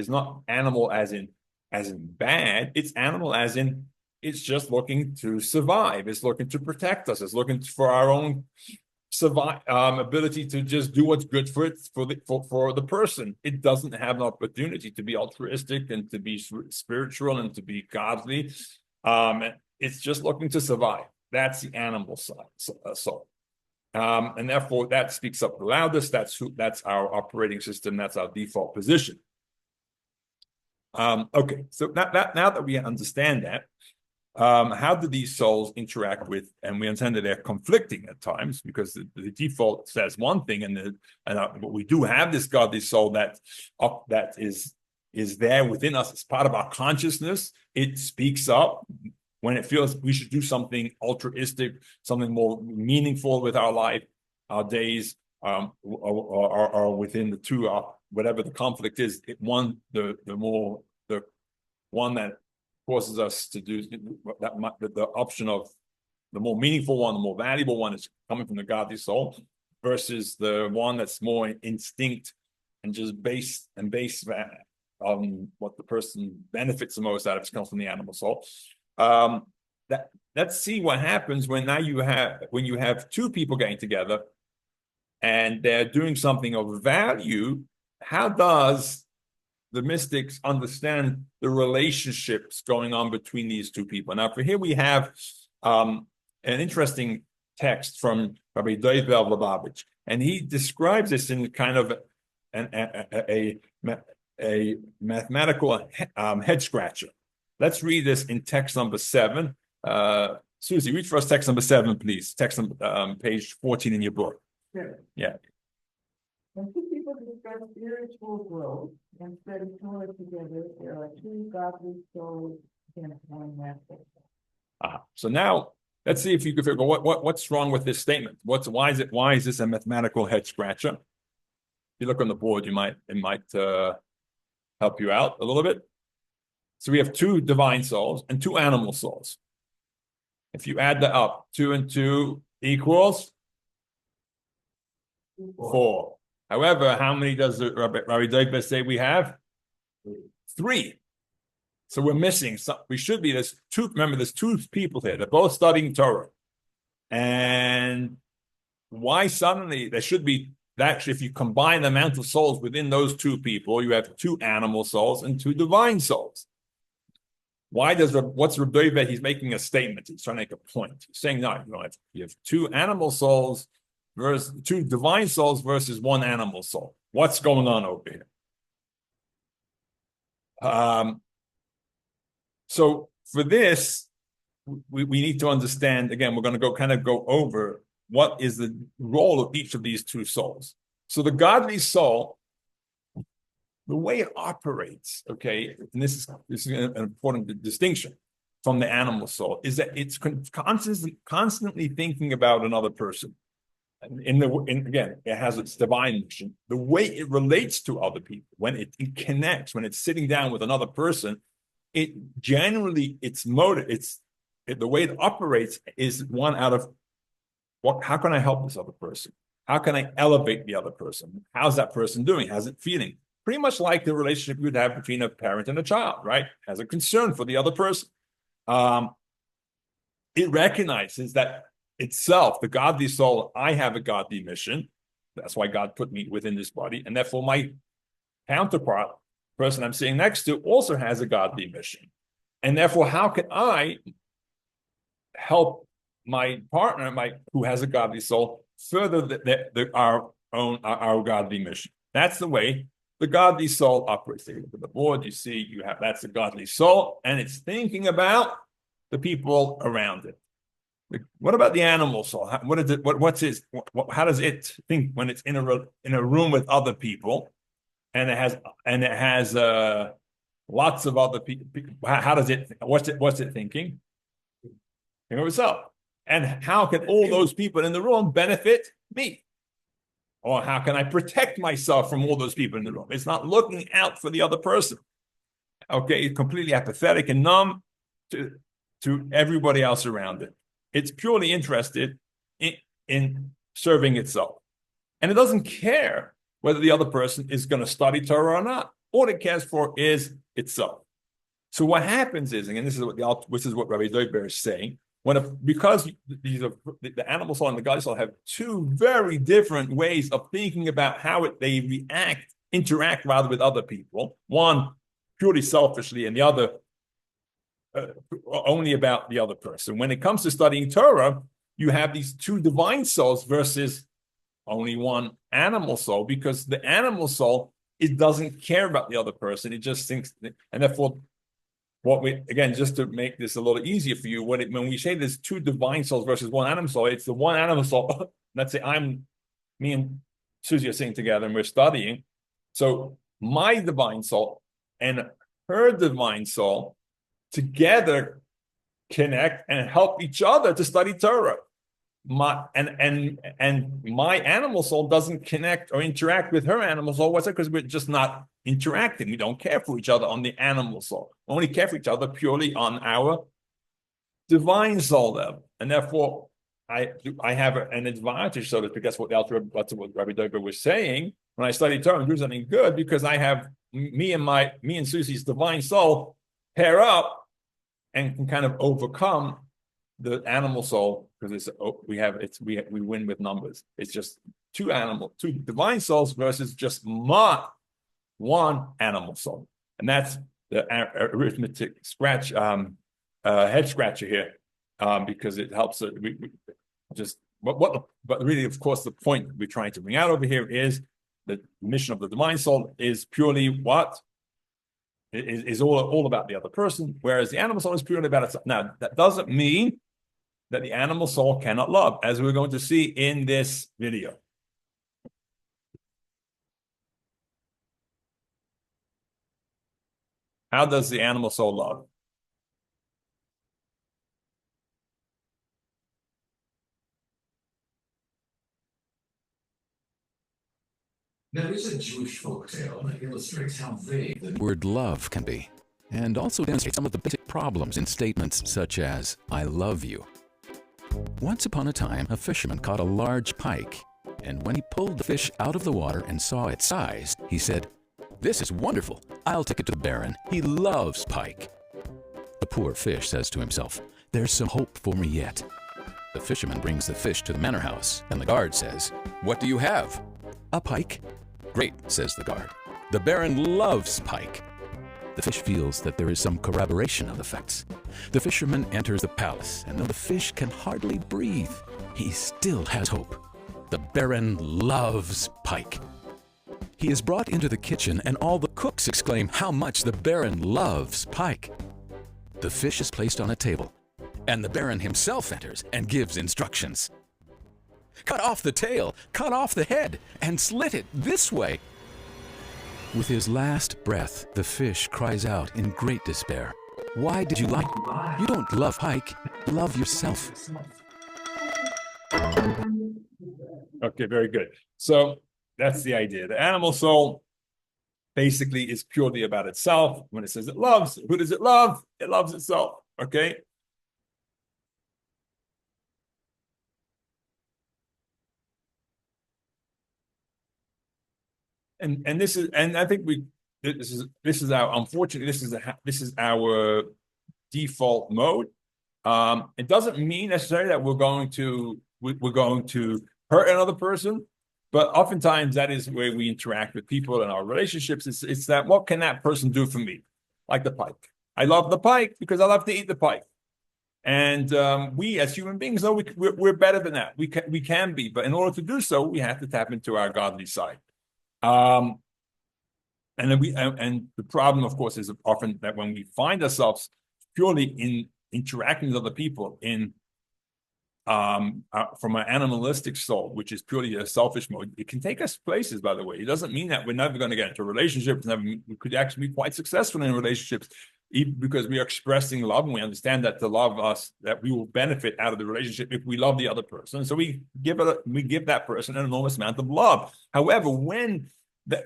not animal as in bad. It's animal as in it's just looking to survive. It's looking to protect us. It's looking for our own ability to just do what's good for the person. It doesn't have an opportunity to be altruistic and to be spiritual and to be godly. It's just looking to survive. That's the animal soul. And therefore that speaks up the loudest. That's our operating system. That's our default position. Okay, so now that we understand that, how do these souls interact with, and we understand that they're conflicting at times because the default says one thing, but we do have this godly soul that is there within us. It's part of our consciousness. It speaks up when it feels we should do something altruistic, something more meaningful with our life, our days, or within the two, whatever the conflict is. The one that causes us to do that, the option of the more meaningful one, the more valuable one is coming from the godly soul, versus the one that's more instinct and just based on what the person benefits the most out of, comes from the animal soul. Let's see what happens when you have two people getting together and they're doing something of value. How does the mystics understand the relationships going on between these two people? Now, for here we have an interesting text from Rabbi Dovid Lubavitch, and he describes this in kind of a mathematical head scratcher. Let's read this in text number 7. Susie, read for us text number 7, please. Text page 14 in your book. Sure. Yeah. When two people discuss spiritual growth and study Torah together, there are two godly souls in one master. So now let's see if you can figure out what's wrong with this statement. Why is this a mathematical head scratcher? If you look on the board, it might help you out a little bit. So we have 2 divine souls and 2 animal souls. If you add that up, 2 and 2 equals 4. However, how many does the Rabbi Dogber say we have? 3. So we're missing some. We should be, there's 2. Remember, there's 2 people here. They're both studying Torah. And why suddenly there should be, actually, if you combine the amount of souls within those 2 people, you have 2 animal souls and 2 divine souls. Why does what's Rabbi Dogber? He's making a statement. He's trying to make a point. He's saying, no, you have 2 animal souls versus 2 divine souls versus 1 animal soul. What's going on over here? So for this, we need to understand, again, we're going to go over what is the role of each of these 2 souls. So the godly soul, the way it operates, okay, and this is an important distinction from the animal soul, is that it's constantly thinking about another person. Again, it has its divine mission. The way it relates to other people, when it connects, when it's sitting down with another person, it generally, its motive, the way it operates is one out of how can I help this other person? How can I elevate the other person? How's that person doing? How's it feeling? Pretty much like the relationship you would have between a parent and a child, right? Has a concern for the other person. It recognizes that itself, the godly soul, I have a godly mission. That's why God put me within this body. And therefore my counterpart, person I'm sitting next to, also has a godly mission. And therefore, how can I help my partner, who has a godly soul, further our godly mission? That's the way the godly soul operates. You look at the board, you see that's the godly soul, and it's thinking about the people around it. What about the animal soul? How does it think when it's in a room with other people, and it has lots of other people? How does it? What's it thinking? Think of itself. And how can all those people in the room benefit me? Or how can I protect myself from all those people in the room? It's not looking out for the other person. Okay, it's completely apathetic and numb to everybody else around it. It's purely interested in serving itself. And it doesn't care whether the other person is going to study Torah or not. All it cares for is itself. So what happens is, and this is what Rabbi Dogber is saying, because the animal soul and the godly soul have 2 very different ways of thinking about how they interact rather with other people. One purely selfishly, and the other only about the other person. When it comes to studying Torah, you have these 2 divine souls versus only 1 animal soul, because the animal soul, it doesn't care about the other person. It just thinks, and therefore, just to make this a little easier for you, when we say there's 2 divine souls versus 1 animal soul, it's the 1 animal soul. Let's say me and Susie are sitting together and we're studying. So my divine soul and her divine soul together connect and help each other to study Torah. My animal soul doesn't connect or interact with her animal soul. What's it? Because we're just not interacting. We don't care for each other on the animal soul. We only care for each other purely on our divine soul level. And therefore, I have an advantage, so to speak. That's what Rabbi Dogber was saying. When I study Torah and do something good, because I have me and Susie's divine soul pair up and can kind of overcome the animal soul, because we win with numbers. It's just 2 divine souls versus just 1 animal soul, and that's the arithmetic head scratcher here, because it helps. But really, of course, the point we're trying to bring out over here is the mission of the divine soul is purely what is all about the other person, whereas the animal soul is purely about itself. Now, that doesn't mean that the animal soul cannot love, as we're going to see in this video. How does the animal soul love? There is a Jewish folktale that illustrates how vague the word love can be. and also demonstrate some of the basic problems in statements such as, I love you. Once upon a time, a fisherman caught a large pike, and when he pulled the fish out of the water and saw its size, he said, "This is wonderful. I'll take it to the Baron. He loves pike." The poor fish says to himself, "There's some hope for me yet." The fisherman brings the fish to the manor house, and the guard says, "What do you have?" "A pike." "Great," says the guard. "The Baron loves pike." The fish feels that there is some corroboration of the facts. The fisherman enters the palace, and though the fish can hardly breathe, he still has hope. The Baron loves pike. He is brought into the kitchen, and all the cooks exclaim how much the Baron loves pike. The fish is placed on a table, and the Baron himself enters and gives instructions. "Cut off the tail, cut off the head, and slit it this way." With his last breath, the fish cries out in great despair, "Why did you lie? You don't love pike, love yourself." Okay, very good. So that's the idea. The animal soul basically is purely about itself. When it says it loves, who does it love? It loves itself. Okay. And this is, and I think this is our, unfortunately, this is our default mode. It doesn't mean necessarily that we're going to hurt another person, but oftentimes that is the way we interact with people in our relationships. It's that, what can that person do for me? Like the pike. I love the pike because I love to eat the pike. And we as human beings know we're better than that. We can be, but in order to do so, we have to tap into our godly side. And the problem, of course, is often that when we find ourselves purely in interacting with other people from an animalistic soul, which is purely a selfish mode, it can take us places, by the way. It doesn't mean that we're never going to get into a relationship. We could actually be quite successful in relationships, even because we are expressing love, and we understand that to love us, that we will benefit out of the relationship if we love the other person. So we give that person an enormous amount of love. However, when the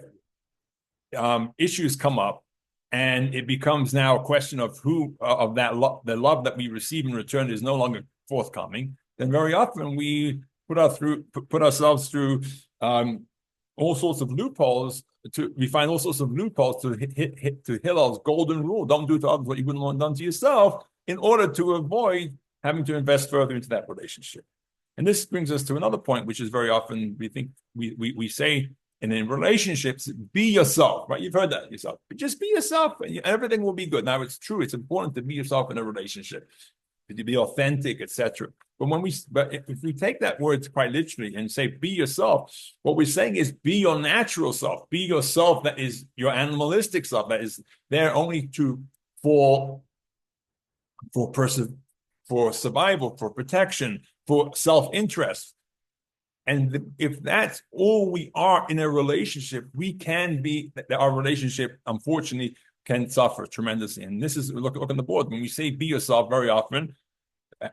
issues come up, and it becomes now a question of the love that we receive in return is no longer forthcoming, then very often we put ourselves through all sorts of loopholes. We find all sorts of loopholes to hit Hillel's golden rule: don't do to others what you wouldn't want done to yourself, in order to avoid having to invest further into that relationship. And this brings us to another point, which is very often we say in relationships, be yourself, right? You've heard that yourself. Just be yourself, and everything will be good. Now, it's true; it's important to be yourself in a relationship, to be authentic, etc. But if we take that word quite literally and say be yourself, what we're saying is be your natural self, be yourself that is your animalistic self, that is there only for survival, for protection, for self-interest. And if that's all we are in a relationship, our relationship, unfortunately, can suffer tremendously. And this is, look on the board, when we say be yourself, very often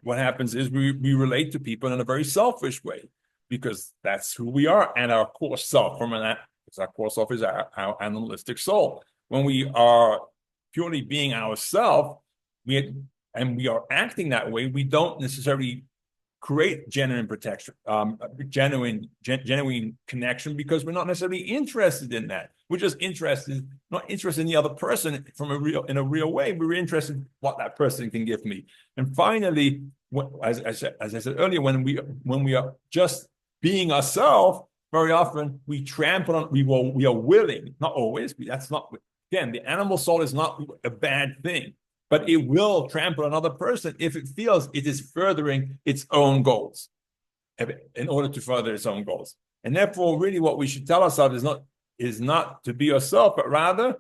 what happens is we relate to people in a very selfish way, because that's who we are, and our core self our core self is our animalistic soul. When we are purely being ourselves, and we are acting that way, we don't necessarily create genuine protection, genuine connection, because we're not necessarily interested in that. We're just not interested in the other person in a real way. We're interested in what that person can give me. And finally, as I said earlier, when we are just being ourselves, very often we trample on. We are willing, not always. That's not, again, the animal soul is not a bad thing, but it will trample another person if it feels it is furthering its own goals, in order to further its own goals. And therefore, really, what we should tell ourselves is not to be yourself, but rather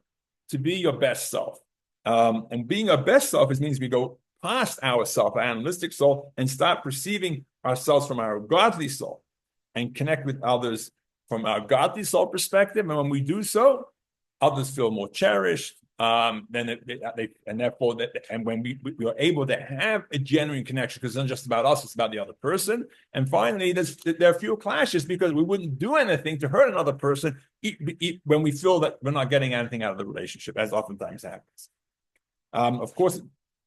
to be your best self. And being our best self means we go past ourself, our animalistic soul, and start perceiving ourselves from our godly soul, and connect with others from our godly soul perspective. And when we do so, others feel more cherished. And when we are able to have a genuine connection, because it's not just about us, it's about the other person. And finally, there are fewer clashes, because we wouldn't do anything to hurt another person when we feel that we're not getting anything out of the relationship, as oftentimes happens. Of course,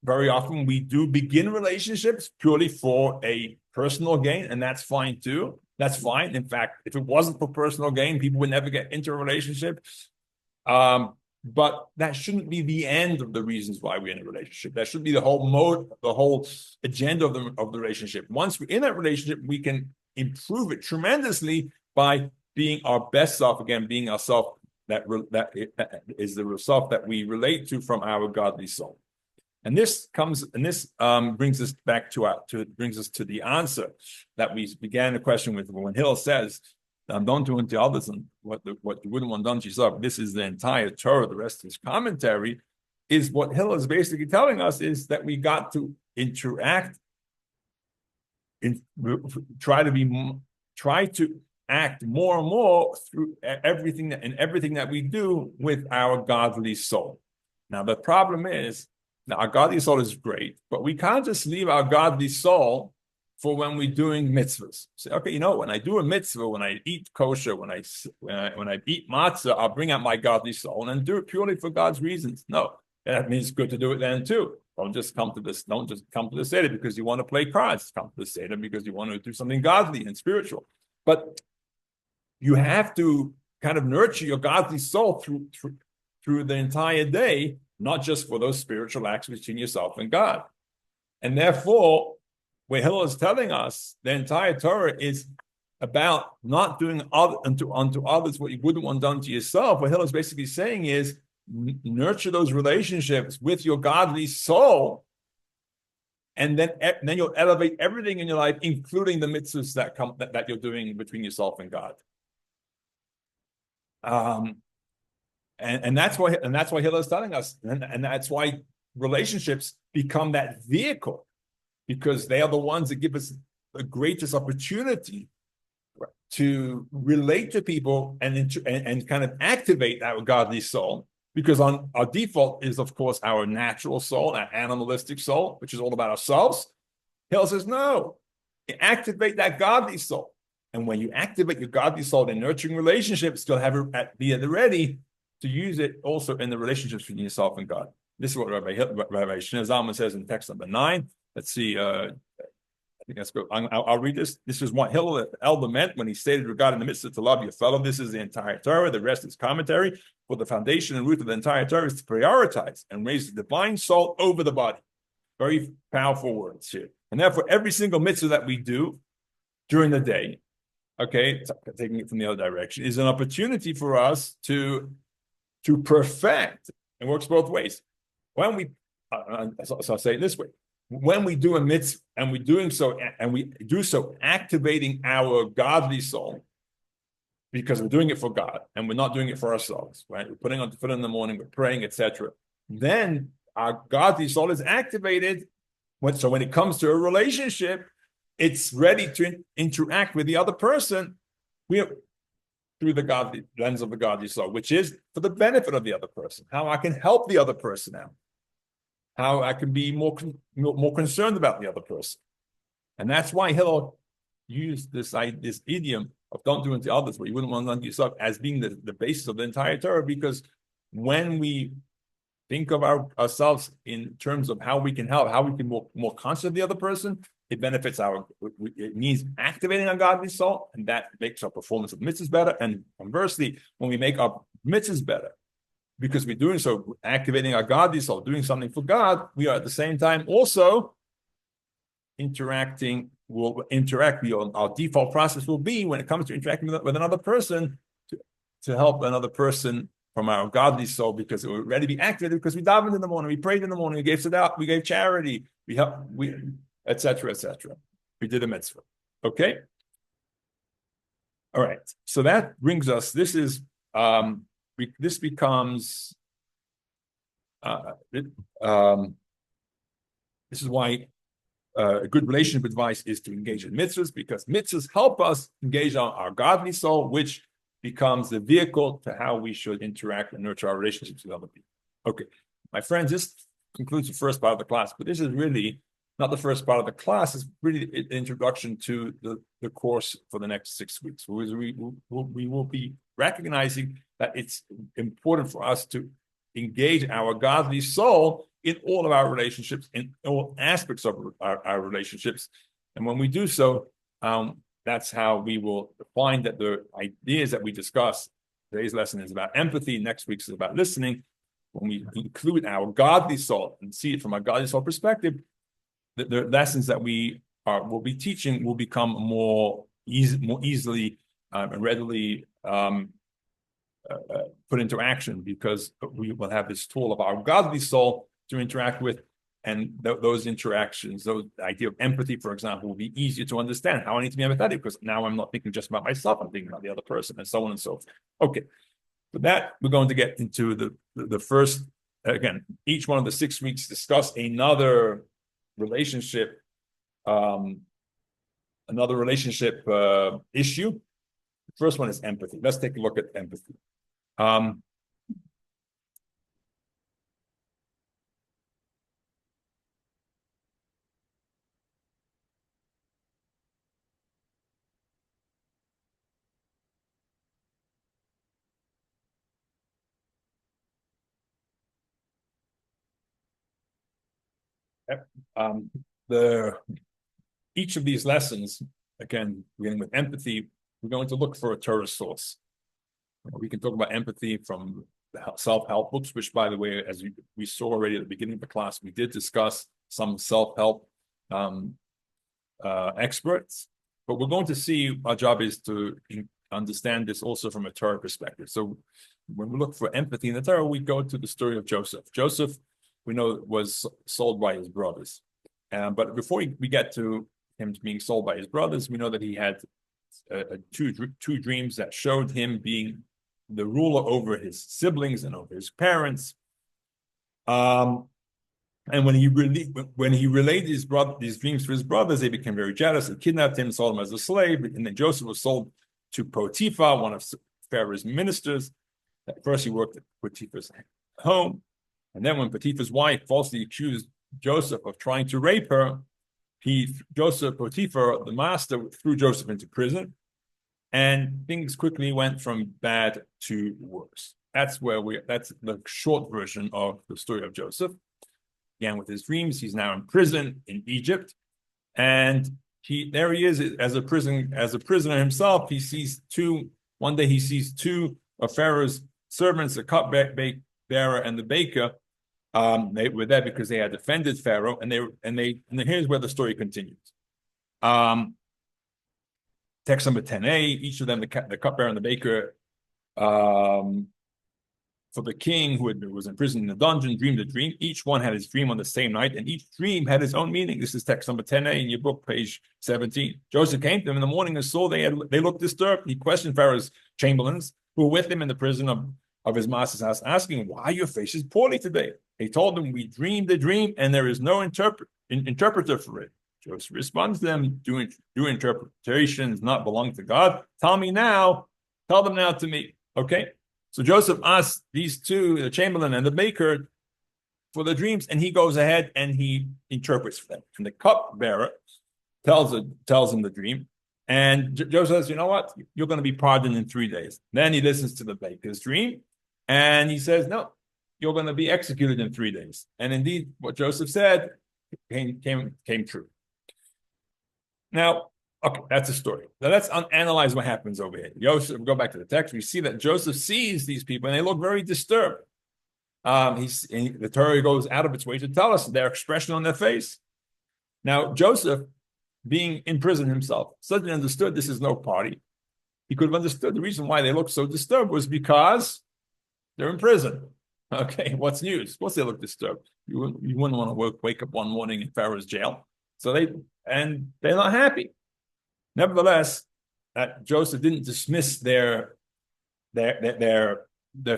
very often we do begin relationships purely for a personal gain, and that's fine too. That's fine. In fact, if it wasn't for personal gain, people would never get into a relationship. But that shouldn't be the end of the reasons why we're in a relationship. That should be the whole mode, the whole agenda of the relationship. Once we're in that relationship, we can improve it tremendously by being our best self, again, being ourself that is the self that we relate to from our godly soul. And this brings us back brings us to the answer that we began the question with when Hillel says, don't do unto others and what you wouldn't want done to yourself. This is the entire Torah. The rest of his commentary is what Hillel is basically telling us is that we got to interact, try to act more and more through everything that we do with our godly soul. Now the problem is, our godly soul is great, but we can't just leave our godly soul for when we're doing mitzvahs. Say, okay, when I do a mitzvah, when I eat kosher, when I eat matzah, I'll bring out my godly soul and do it purely for God's reasons. No, that means it's good to do it then too. Don't just come to the Seder because you want to play cards. Come to the Seder because you want to do something godly and spiritual. But you have to kind of nurture your godly soul through the entire day, not just for those spiritual acts between yourself and God. And therefore, what Hillel is telling us, the entire Torah is about not doing unto others what you wouldn't want done to yourself. What Hillel is basically saying is nurture those relationships with your godly soul, and then you'll elevate everything in your life, including the mitzvahs that you're doing between yourself and God. And that's why Hillel is telling us, and that's why relationships become that vehicle, because they are the ones that give us the greatest opportunity to relate to people and kind of activate our godly soul. Because our default is, of course, our natural soul, our animalistic soul, which is all about ourselves. Hillel says, no, activate that godly soul. And when you activate your godly soul in nurturing relationships, you'll have it be at the ready to use it also in the relationships between yourself and God. This is what Rabbi Shneur Zalman says in text number 9. Let's see. I think that's good. I'll read this. This is what Hillel the elder meant when he stated regarding the mitzvah to love your fellow. This is the entire Torah. The rest is commentary. For the foundation and root of the entire Torah is to prioritize and raise the divine soul over the body. Very powerful words here. And therefore, every single mitzvah that we do during the day, okay, taking it from the other direction, is an opportunity for us to perfect. It works both ways. When we, so I'll say it this way. When we do a mitzvah and we do so activating our godly soul, because we're doing it for God and we're not doing it for ourselves, right? We're putting on the foot in the morning, we're praying, etc. Then our godly soul is activated. So when it comes to a relationship, it's ready to interact with the other person through the godly lens of the godly soul, which is for the benefit of the other person. How I can help the other person out. How I can be more concerned about the other person. And that's why Hillel used this idiom of don't do unto others what you wouldn't want unto yourself as being the basis of the entire Torah, because when we think of ourselves in terms of how we can help, how we can more conscious of the other person, it benefits it means activating our godly soul, and that makes our performance of mitzvahs better. And conversely, when we make our mitzvahs better, because we're doing so, activating our godly soul, doing something for God, we are at the same time also interacting. Our default process will be, when it comes to interacting with another person, to help another person from our godly soul, because we're ready to be activated, because we davened in the morning, we prayed in the morning, we gave tzedakah, we gave charity, etc. We did a mitzvah. Okay? All right. So that brings us, this becomes this is why a good relationship advice is to engage in mitzvahs, because mitzvahs help us engage our godly soul, which becomes the vehicle to how we should interact and nurture our relationships with other people. Okay, my friends, this concludes the first part of the class, but this is really not the first part of the class. It's really an introduction to the course for the next 6 weeks. We will be recognizing that it's important for us to engage our godly soul in all of our relationships, in all aspects of our relationships. And when we do so, that's how we will find that the ideas that we discuss. Today's lesson is about empathy. Next week's is about listening. When we include our godly soul and see it from a godly soul perspective, the lessons that we will be teaching will become more easily and readily put into action, because we will have this tool of our godly soul to interact with, and those interactions, the idea of empathy, for example, will be easier to understand. How I need to be empathetic, because now I'm not thinking just about myself, I'm thinking about the other person, and so on and so forth. Okay, for that, we're going to get into the first, again, each one of the 6 weeks discuss another relationship, issue. The first one is empathy. Let's take a look at empathy. Each of these lessons, again, beginning with empathy, we're going to look for a Torah source. We can talk about empathy from the self-help books, which, by the way, as we saw already at the beginning of the class, we did discuss some self-help experts. But we're going to see, our job is to understand this also from a Torah perspective. So when we look for empathy in the Torah, we go to the story of Joseph. Joseph, we know, was sold by his brothers. But before we get to him being sold by his brothers, we know that he had two dreams that showed him being the ruler over his siblings and over his parents. And when he relayed these dreams to his brothers, they became very jealous and kidnapped him, sold him as a slave. And then Joseph was sold to Potiphar, one of Pharaoh's ministers. At first, he worked at Potiphar's home. And then when Potiphar's wife falsely accused Joseph of trying to rape her, Potiphar, the master, threw Joseph into prison. And things quickly went from bad to worse. That's the short version of the story of Joseph. Again, with his dreams, he's now in prison in Egypt. And there he is as a prisoner himself. One day he sees two of Pharaoh's servants, the cupbearer and the baker. They were there because they had defended Pharaoh, and here's where the story continues. Text number 10a, each of them, the cupbearer and the baker, for the king who was imprisoned in the dungeon, dreamed a dream. Each one had his dream on the same night, and each dream had its own meaning. This is text number 10a in your book, page 17. Joseph came to them in the morning and saw they looked disturbed. He questioned Pharaoh's chamberlains who were with him in the prison of his master's house, asking, "Why are your faces poorly today?" He told them, "We dreamed a dream, and there is no interpreter for it." Joseph responds to them, "Do interpretations not belong to God? Tell them now to me." Okay, so Joseph asks these two, the chamberlain and the baker, for the dreams, and he goes ahead and he interprets for them. And the cupbearer tells him the dream, and Joseph says, "You know what? You're going to be pardoned in 3 days." Then he listens to the baker's dream, and he says, "No, you're going to be executed in 3 days." And indeed, what Joseph said came true. Now, okay, that's a story. Now let's analyze what happens over here. Joseph, go back to the text. We see that Joseph sees these people, and they look very disturbed. The Torah goes out of its way to tell us their expression on their face. Now, Joseph, being in prison himself, suddenly understood this is no party. He could have understood the reason why they looked so disturbed was because they're in prison. Okay, what's news? Of course they look disturbed. You wouldn't want to wake up one morning in Pharaoh's jail. So they're not happy. Nevertheless, Joseph didn't dismiss their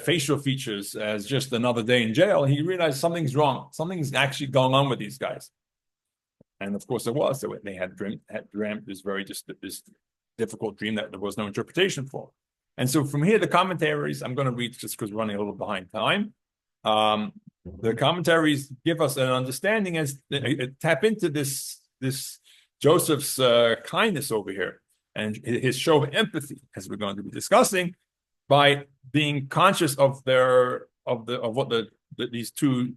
facial features as just another day in jail. He realized something's wrong. Something's actually going on with these guys. And of course, there was. They had dreamt this this difficult dream that there was no interpretation for. And so from here, the commentaries, I'm going to read just because we're running a little behind time. The commentaries give us an understanding as tap into this Joseph's kindness over here and his show of empathy, as we're going to be discussing, by being conscious of of what these two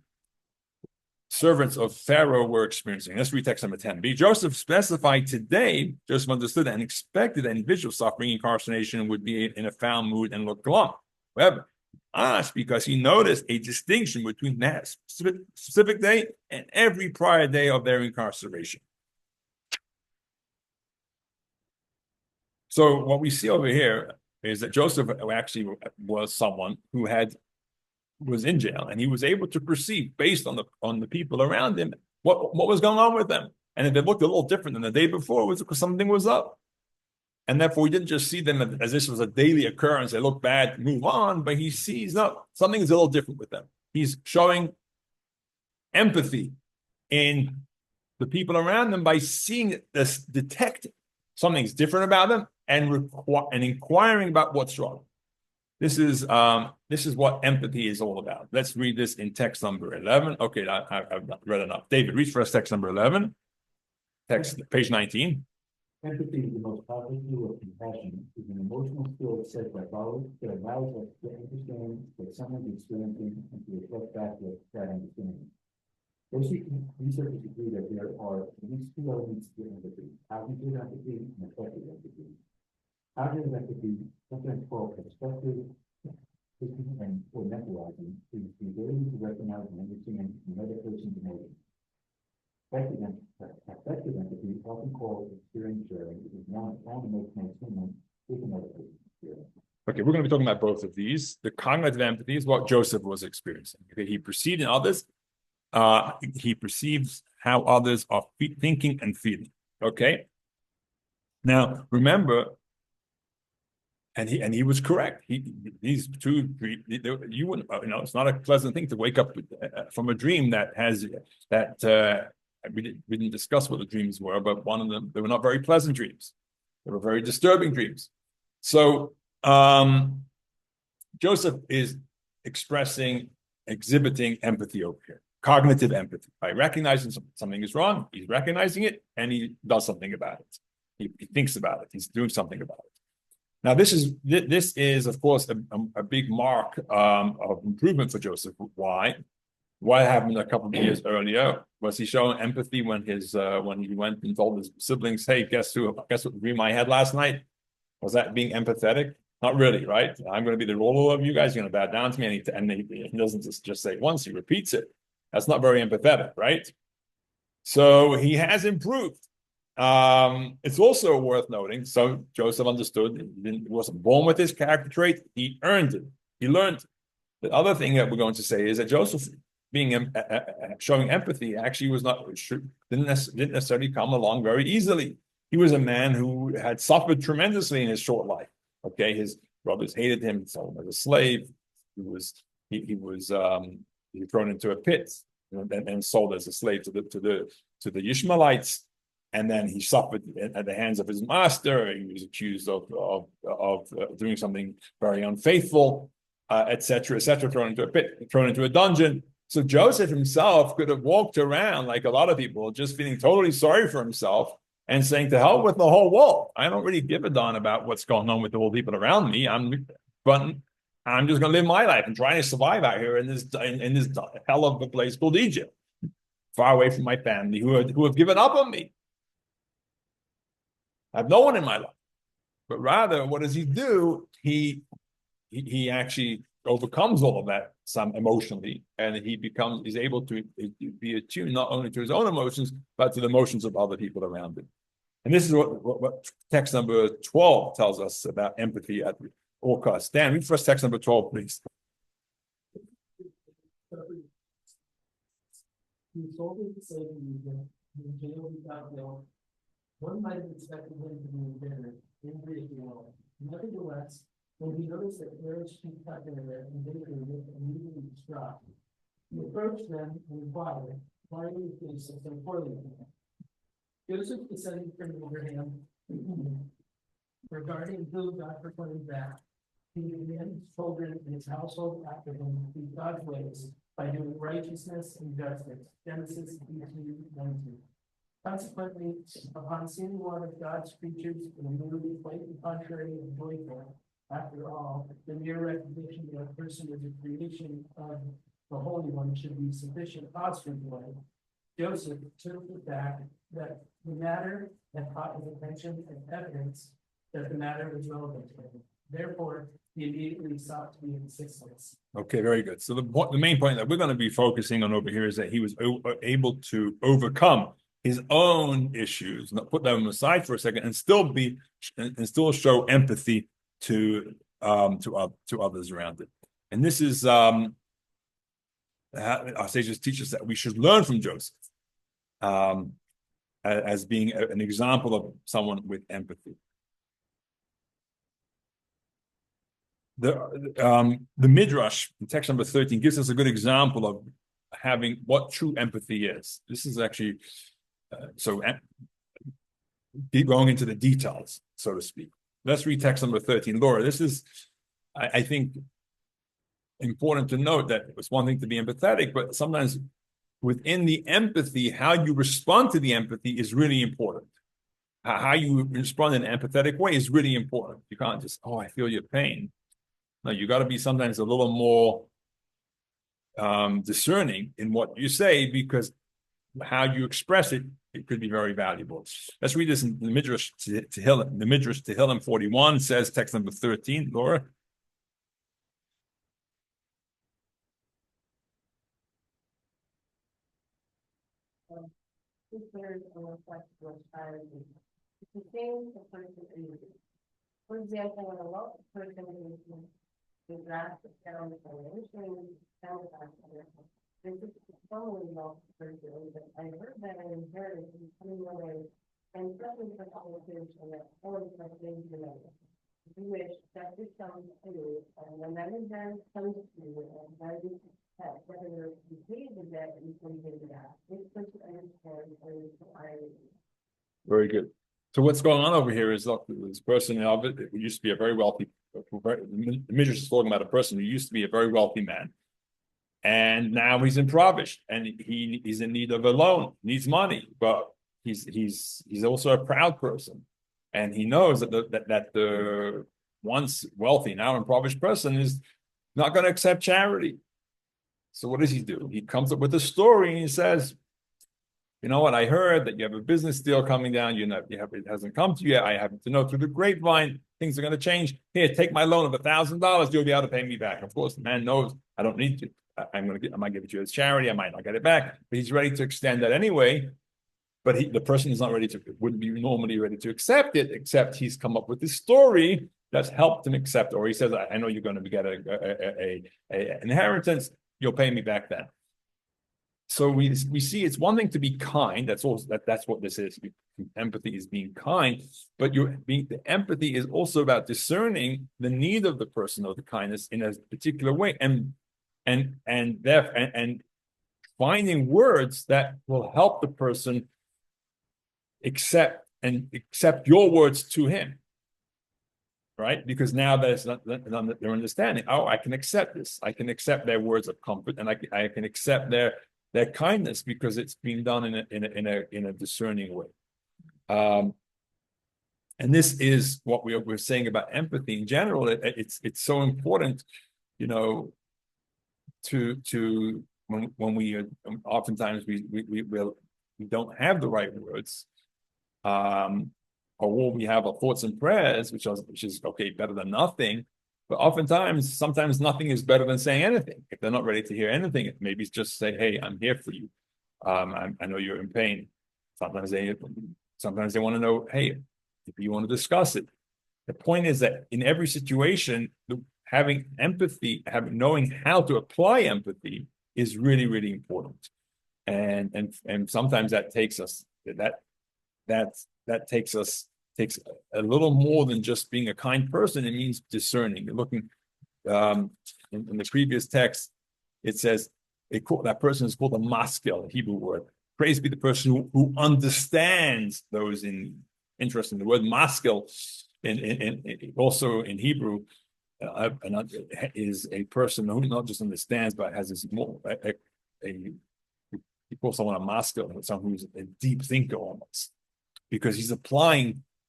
servants of Pharaoh were experiencing. Let's read text number 10b. Joseph specified today, Joseph understood and expected that individual suffering incarceration would be in a foul mood and look glum. However, asked because he noticed a distinction between that specific day and every prior day of their incarceration. So what we see over here is that Joseph actually was someone who was in jail, and he was able to perceive, based on the people around him, what was going on with them. And if it looked a little different than the day before, it was because something was up. And therefore, he didn't just see them as this was a daily occurrence. They look bad, move on, but he sees, no, something is a little different with them. He's showing empathy in the people around them by seeing this, detecting something's different about them and inquiring about what's wrong. This is what empathy is all about. Let's read this in text number 11. Okay, I've read enough. David, read for us text number 11. Text, page 19. Empathy is the most powerful tool of compassion. It's an emotional skill set that allows us to understand what someone's experiencing and to reflect back with that understanding. Researchers agree that there are at least two elements to empathy: cognitive empathy and affective empathy. Cognitive empathy, sometimes called perspective and or mentalizing, is the ability to recognize and understand another person's emotions. Affective empathy, often called experience sharing, is one emotional attunement with another person's experience. Okay, we're going to be talking about both of these. The cognitive empathy is what Joseph was experiencing. Okay, he perceived in others. He perceives how others are thinking and feeling. Okay. Now remember, and he was correct. These two, you wouldn't, it's not a pleasant thing to wake up from a dream that has we didn't discuss what the dreams were, but one of them, they were not very pleasant dreams. They were very disturbing dreams. So Joseph is exhibiting empathy over here. Cognitive empathy. By recognizing something is wrong, he's recognizing it and he does something about it. He thinks about it. He's doing something about it. Now, this is of course a big mark of improvement for Joseph. Why? What happened a couple of years earlier? Was he showing empathy when he went and told his siblings, "Hey, guess what dream I had last night?" Was that being empathetic? Not really, right? I'm going to be the ruler of you guys. You're going to bow down to me, and he doesn't just say it once. He repeats it. That's not very empathetic, right? So he has improved. It's also worth noting. So Joseph understood he wasn't born with this character trait. He earned it. He learned it. The other thing that we're going to say is that Joseph being showing empathy actually didn't necessarily come along very easily. He was a man who had suffered tremendously in his short life. Okay, his brothers hated him, sold him as a slave. He was thrown into a pit and sold as a slave to the Ishmaelites, and then he suffered at the hands of his master. He was accused of doing something very unfaithful, etc., thrown into a pit, thrown into a dungeon. So Joseph himself could have walked around like a lot of people, just feeling totally sorry for himself and saying, "To hell with the whole world. I don't really give a darn about what's going on with the whole people around me. I'm just going to live my life and try to survive out here in this hell of a place called Egypt, far away from my family who have given up on me. I have no one in my life." But rather, what does he do? He actually overcomes all of that some emotionally, and he's able to be attuned not only to his own emotions, but to the emotions of other people around him. And this is what text number 12 tells us about empathy at all costs. Dan, read first text number 12, please. He told me to say to you that in jail without guilt, one might have expected him to be bitter, angry at the world. Nevertheless, when he noticed that Pharaoh's chief cupbearer and baker were immediately distraught, he approached them and inquired, "Why are you doing so poorly?" Joseph descended from Abraham, regarding who God proclaimed that he began his children and his household after him through God's ways by doing righteousness and justice. Genesis 18:19. Consequently, upon seeing one of God's creatures in a mood quite contrary and joyful, After all, the mere recognition that a person is a creation of the Holy One should be sufficient cause for delay. Joseph took the fact that the matter had caught his attention as evidence that the matter was relevant to him. Therefore, he immediately sought to be in assistance. Okay, very good. So the main point that we're going to be focusing on over here is that he was able to overcome his own issues, not put them aside for a second, and still show empathy to others around it. And this is our sages teach us that we should learn from Joseph as being an example of someone with empathy. The Midrash in text number 13 gives us a good example of having what true empathy is. This is actually going into the details, so to speak. Let's read text number 13. Laura, this is, I think, important to note that it's one thing to be empathetic, but sometimes within the empathy, how you respond to the empathy is really important. How you respond in an empathetic way is really important. You can't just, oh, I feel your pain. No, you got to be sometimes a little more discerning in what you say, because how you express it, it could be very valuable. Let's read this in the Midrash Tehillim. The Midrash Tehillim 41 says, text number 13, Laura. Two-thirds of a flexible strategy. It's the same for person energy. For example, when a wealthy person is a drastic down financially, this is totally wealthy person, but I heard that I inherited from coming away, and especially for conversation that always has been together. You wish that this comes to you, and when that event comes to you, and that is whether you pay the debt and you can pay the debt, this person understands Very good. So what's going on over here is, look, this person who used to be a very wealthy, the Midrash is talking about a person who used to be a very wealthy man, and now he's impoverished, and he's in need of a loan, needs money, but he's also a proud person, and he knows that the once wealthy, now impoverished person is not going to accept charity. So what does he do? He comes up with a story and he says, you know what, I heard that you have a business deal coming down, it hasn't come to you yet. I happen to know through the grapevine things are going to change. Here, take my loan of $1,000, you'll be able to pay me back. Of course, the man knows I don't need to. I might give it to you as charity, I might not get it back, but he's ready to extend that anyway. But the person is not ready to, wouldn't be normally ready to accept it, except he's come up with this story that's helped him accept, or he says, I know you're going to get an inheritance, you'll pay me back then. So we see it's one thing to be kind. That's what this is. Empathy is being kind, but the empathy is also about discerning the need of the person or the kindness in a particular way, and finding words that will help the person accept your words to him. Right? Because now there's their understanding. Oh, I can accept this. I can accept their words of comfort, and I can accept their kindness because it's being done in a discerning way. And this is what we're saying about empathy in general. It's so important, to when we oftentimes we don't have the right words. Or we have our thoughts and prayers, which is okay, better than nothing. But sometimes nothing is better than saying anything. If they're not ready to hear anything, maybe it's just say, "Hey, I'm here for you. I know you're in pain." Sometimes they want to know, "Hey, if you want to discuss it." The point is that in every situation, having empathy, knowing how to apply empathy, is really, really important. And sometimes that takes a little more than just being a kind person. It means discerning. You're looking in the previous text, it says that person is called a maskil, a Hebrew word. Praise be the person who understands those interesting. The word maskil also in Hebrew is a person who not just understands, but has this more you call someone a maskil, someone who's a deep thinker almost, because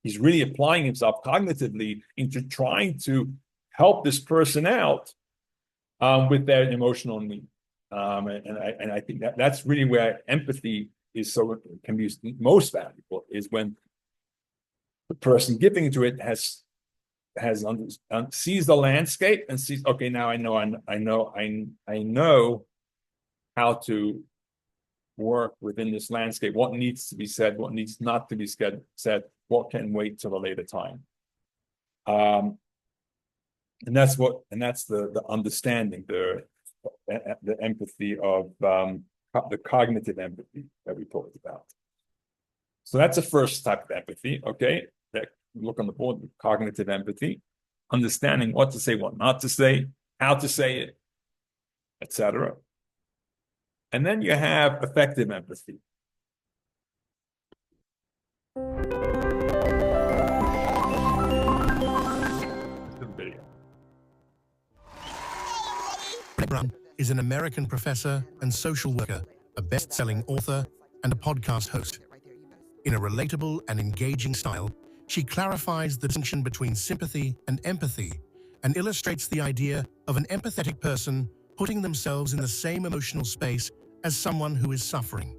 he's really applying himself cognitively into trying to help this person out with their emotional need. And I think that's really where empathy is can be most valuable, is when the person giving to it sees the landscape and sees, okay, now I know how to work within this landscape. What needs to be said, what needs not to be said, what can wait till a later time. And that's the understanding, the empathy of the cognitive empathy that we talked about. So that's the first type of empathy. Okay, look on the board: cognitive empathy, understanding what to say, what not to say, how to say it, etc. And then you have effective empathy. Brun is an American professor and social worker, a best-selling author, and a podcast host. In a relatable and engaging style, she clarifies the distinction between sympathy and empathy and illustrates the idea of an empathetic person putting themselves in the same emotional space as someone who is suffering.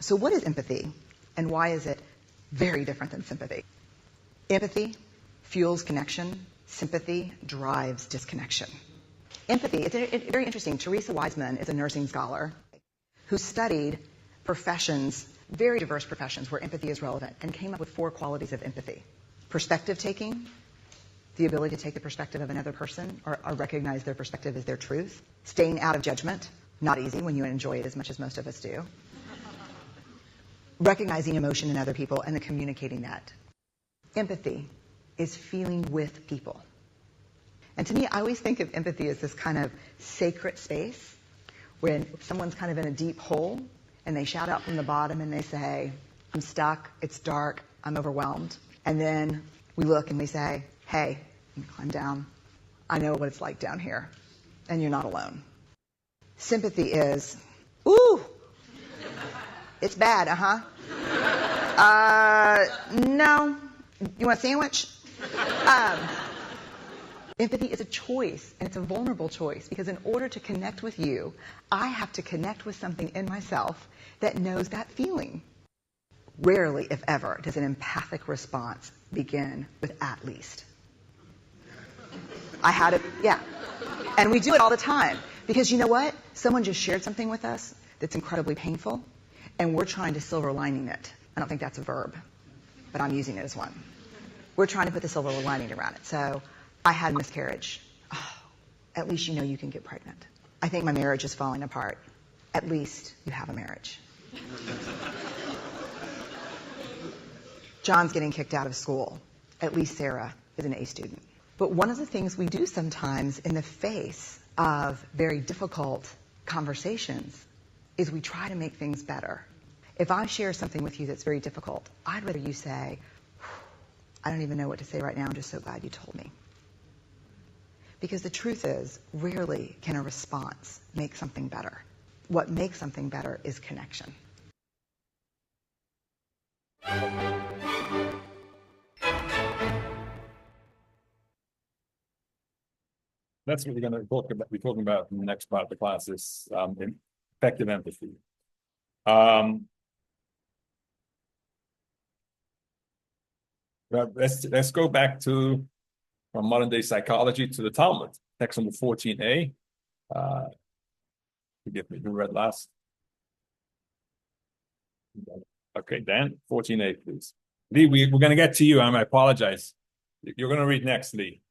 So what is empathy, and why is it very different than sympathy? Empathy fuels connection. Sympathy drives disconnection. Empathy, it's very interesting. Teresa Wiseman is a nursing scholar who studied professions, very diverse professions where empathy is relevant, and came up with 4 qualities of empathy. Perspective taking, the ability to take the perspective of another person or recognize their perspective as their truth. Staying out of judgment, not easy when you enjoy it as much as most of us do. Recognizing emotion in other people and then communicating that. Empathy is feeling with people. And to me, I always think of empathy as this kind of sacred space when someone's kind of in a deep hole and they shout out from the bottom and they say, I'm stuck, it's dark, I'm overwhelmed. And then we look and we say, hey, climb down. I know what it's like down here, and you're not alone. Sympathy is, ooh, it's bad, no. You want a sandwich? Empathy is a choice, and it's a vulnerable choice, because in order to connect with you, I have to connect with something in myself that knows that feeling. Rarely, if ever, does an empathic response begin with "at least." I had it, yeah. And we do it all the time, because you know what? Someone just shared something with us that's incredibly painful, and we're trying to silver lining it. I don't think that's a verb, but I'm using it as one. We're trying to put the silver lining around it. So I had a miscarriage. Oh, at least you know you can get pregnant. I think my marriage is falling apart. At least you have a marriage. John's getting kicked out of school. At least Sarah is an A student. But one of the things we do sometimes in the face of very difficult conversations is we try to make things better. If I share something with you that's very difficult, I'd rather you say, I don't even know what to say right now, I'm just so glad you told me. Because the truth is, rarely can a response make something better. What makes something better is connection. That's what we're going to be talking about in the next part of the class, is effective empathy. Let's go back to from modern day psychology to the Talmud, text number 14a. Forgive me, who read last? Okay, Dan, 14a, please. Lee, we're going to get to you. I apologize. You're going to read next, Lee.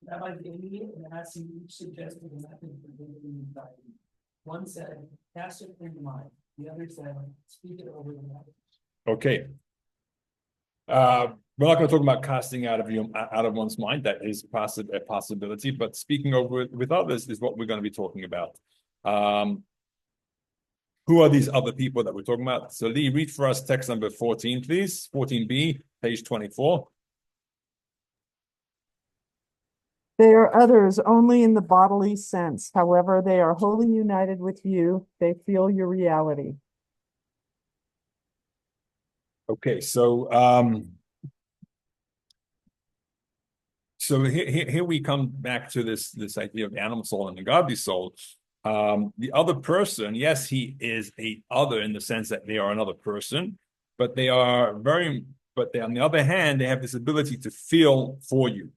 Rabbi David and Hassim each suggested a method for dealing with anxiety. One said, cast it in your mind. The other said, speak it over the mouth. Okay. We're not going to talk about casting out of one's mind. That is a possibility, but speaking over it with others is what we're going to be talking about. Who are these other people that we're talking about? So Lee, read for us text number 14, please. 14b, page 24. They are others only in the bodily sense. However, they are wholly united with you. They feel your reality. Okay, so here we come back to this idea of the animal soul and the godly soul. The other person, yes, he is a other in the sense that they are another person, but they on the other hand, they have this ability to feel for you.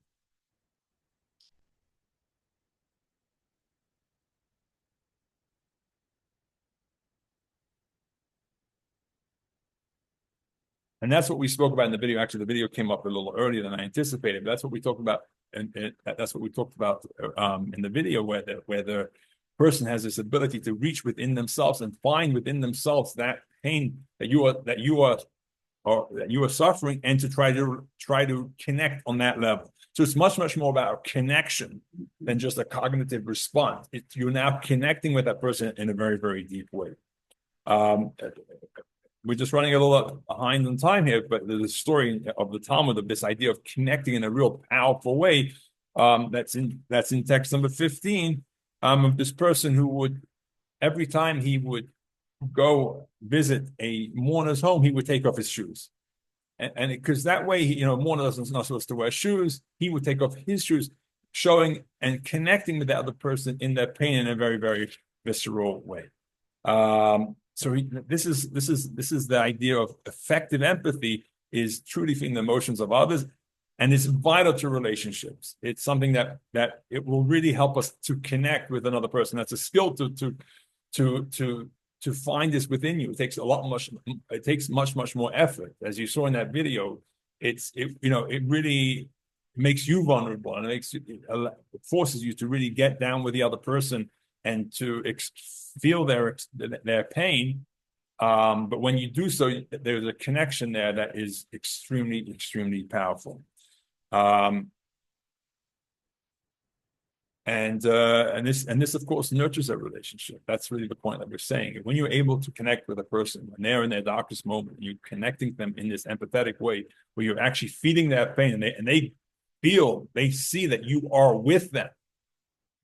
And that's what we spoke about in the video. Actually, the video came up a little earlier than I anticipated, but that's what we talked about, and that's what we talked about in the video, where the person has this ability to reach within themselves and find within themselves that pain that you are suffering, and to try to connect on that level. So it's much more about connection than just a cognitive response. You're now connecting with that person in a very deep way. We're just running a little behind on time here, but there's a story of the Talmud of this idea of connecting in a real powerful way. That's in text number 15, of this person who would, every time he would go visit a mourner's home, he would take off his shoes. And because that way, mourner is not supposed to wear shoes, he would take off his shoes, showing and connecting with the other person in their pain in a very visceral way. So this is the idea of effective empathy, is truly feeling the emotions of others, and it's vital to relationships. It's something that it will really help us to connect with another person. That's a skill to find this within you. It takes much more effort. As you saw in that video, it really makes you vulnerable, and it forces you to really get down with the other person and to feel their pain. But when you do so, there's a connection there that is extremely powerful. And this of course nurtures a relationship. That's really the point that we're saying. When you're able to connect with a person when they're in their darkest moment, you're connecting them in this empathetic way, where you're actually feeling their pain, and they see that you are with them.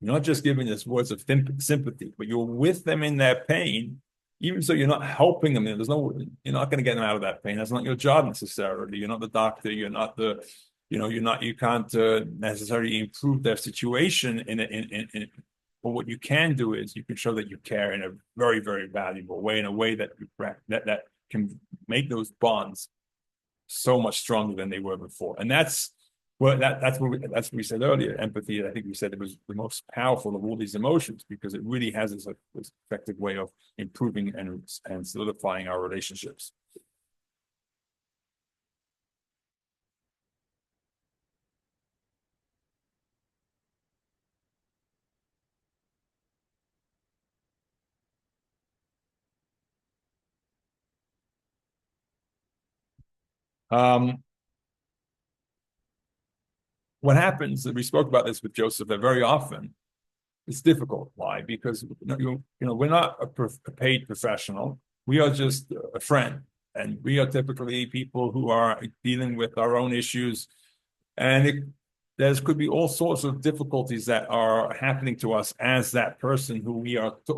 You're not just giving this words of sympathy, but you're with them in their pain. Even so, you're not helping them. You're not going to get them out of that pain. That's not your job necessarily. You're not the doctor. You're not the, you can't necessarily improve their situation but what you can do is you can show that you care in a very valuable way, in a way that can make those bonds so much stronger than they were before. And that's what we said earlier. Empathy, I think we said it was the most powerful of all these emotions, because it really has this effective way of improving and solidifying our relationships. What happens, we spoke about this with Joseph, that very often it's difficult. Why? Because we're not a paid professional. We are just a friend, and we are typically people who are dealing with our own issues, and there could be all sorts of difficulties that are happening to us as that person who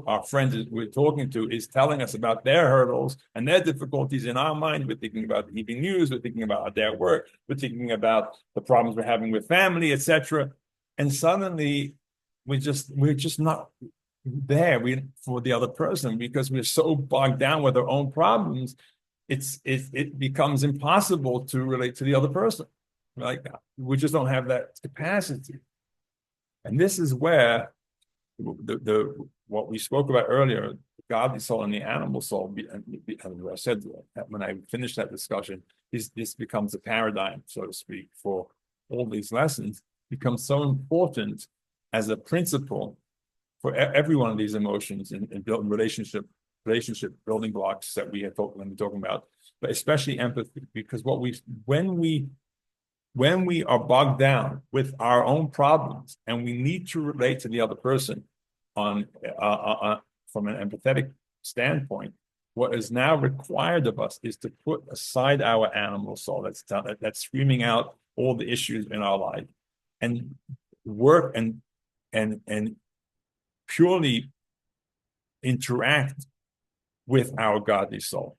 our friend we're talking to is telling us about their hurdles and their difficulties. In our mind, we're thinking about the evening news, we're thinking about their work, we're thinking about the problems we're having with family, etc. And suddenly we're just not there for the other person, because we're so bogged down with our own problems. It becomes impossible to relate to the other person. Like, we just don't have that capacity. And this is where what we spoke about earlier, the godly soul and the animal soul, and I said when I finished that discussion, this becomes a paradigm, so to speak, for all these lessons, becomes so important as a principle for every one of these emotions and building relationship building blocks that we have been talking about, but especially empathy, because when we are bogged down with our own problems and we need to relate to the other person from an empathetic standpoint, what is now required of us is to put aside our animal soul that's screaming out all the issues in our life, and work and purely interact with our godly soul.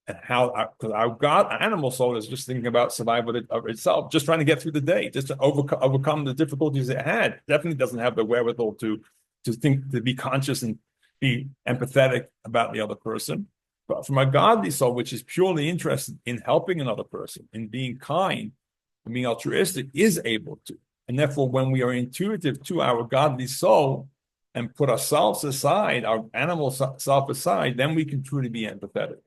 and how, because our God, animal soul is just thinking about survival of itself, just trying to get through the day, just to overcome the difficulties it had. Definitely doesn't have the wherewithal to think, to be conscious and be empathetic about the other person. But from a godly soul, which is purely interested in helping another person, in being kind, and being altruistic, is able to. And therefore, when we are intuitive to our godly soul and put ourselves aside, our animal self aside, then we can truly be empathetic.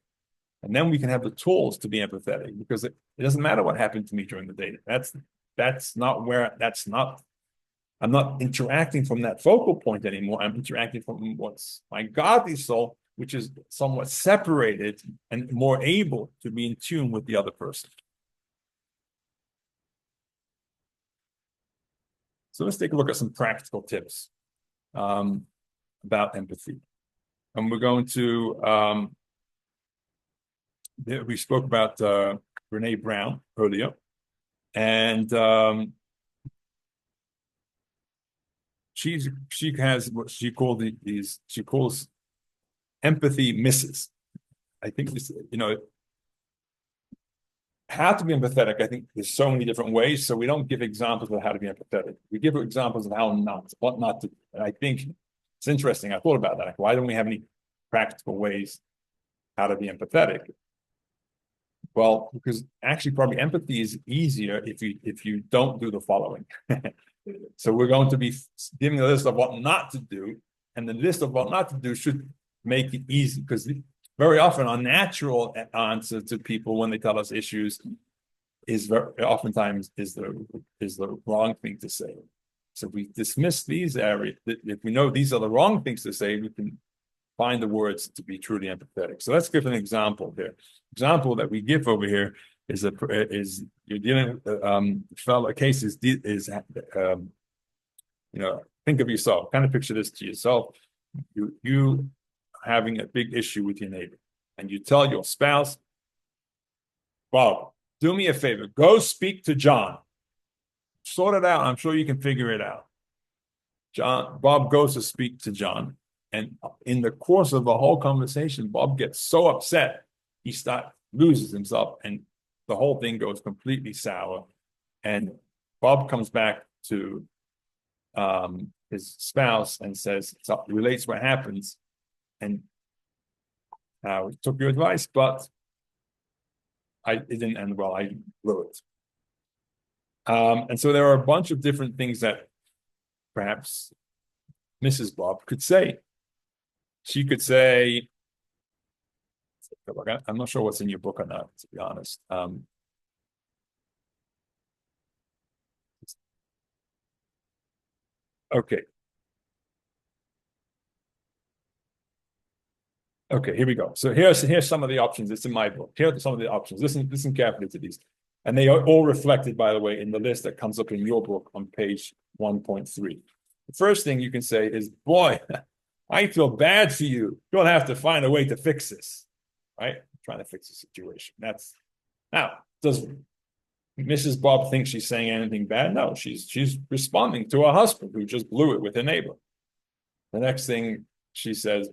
And then we can have the tools to be empathetic, because it doesn't matter what happened to me during the day. That's not where, I'm not interacting from that focal point anymore. I'm interacting from what's my godly soul, which is somewhat separated and more able to be in tune with the other person. So let's take a look at some practical tips about empathy. And we're going to, we spoke about Brene Brown earlier, and she has what she called she calls empathy misses. I think this, how to be empathetic. I think there's so many different ways, so we don't give examples of how to be empathetic. We give examples of what not to do. And I think it's interesting. I thought about that. Like, why don't we have any practical ways how to be empathetic? Well, because actually probably empathy is easier if you don't do the following. So we're going to be giving a list of what not to do, and the list of what not to do should make it easy, because very often our natural answer to people when they tell us issues is oftentimes the wrong thing to say. So if we dismiss these areas, if we know these are the wrong things to say, we can find the words to be truly empathetic. So let's give an example here. Example that we give over here is you're dealing with a case is think of yourself, kind of picture this to yourself. You having a big issue with your neighbor, and you tell your spouse, Bob, do me a favor, go speak to John, sort it out. I'm sure you can figure it out. Bob goes to speak to John, and in the course of the whole conversation, Bob gets so upset he loses himself, and the whole thing goes completely sour. And Bob comes back to his spouse and relates what happens, and I took your advice, but it didn't end well. I blew it. And so there are a bunch of different things that perhaps Mrs. Bob could say. She could say, I'm not sure what's in your book or not, to be honest. Okay. Okay, here we go. So here's some of the options. It's in my book. Here are some of the options. Listen carefully to these. And they are all reflected, by the way, in the list that comes up in your book on page 1.3. The first thing you can say is, boy, I feel bad for you. You'll have to find a way to fix this, right? Trying to fix the situation. Does Mrs. Bob think she's saying anything bad? No, she's responding to her husband who just blew it with a neighbor. The next thing she says,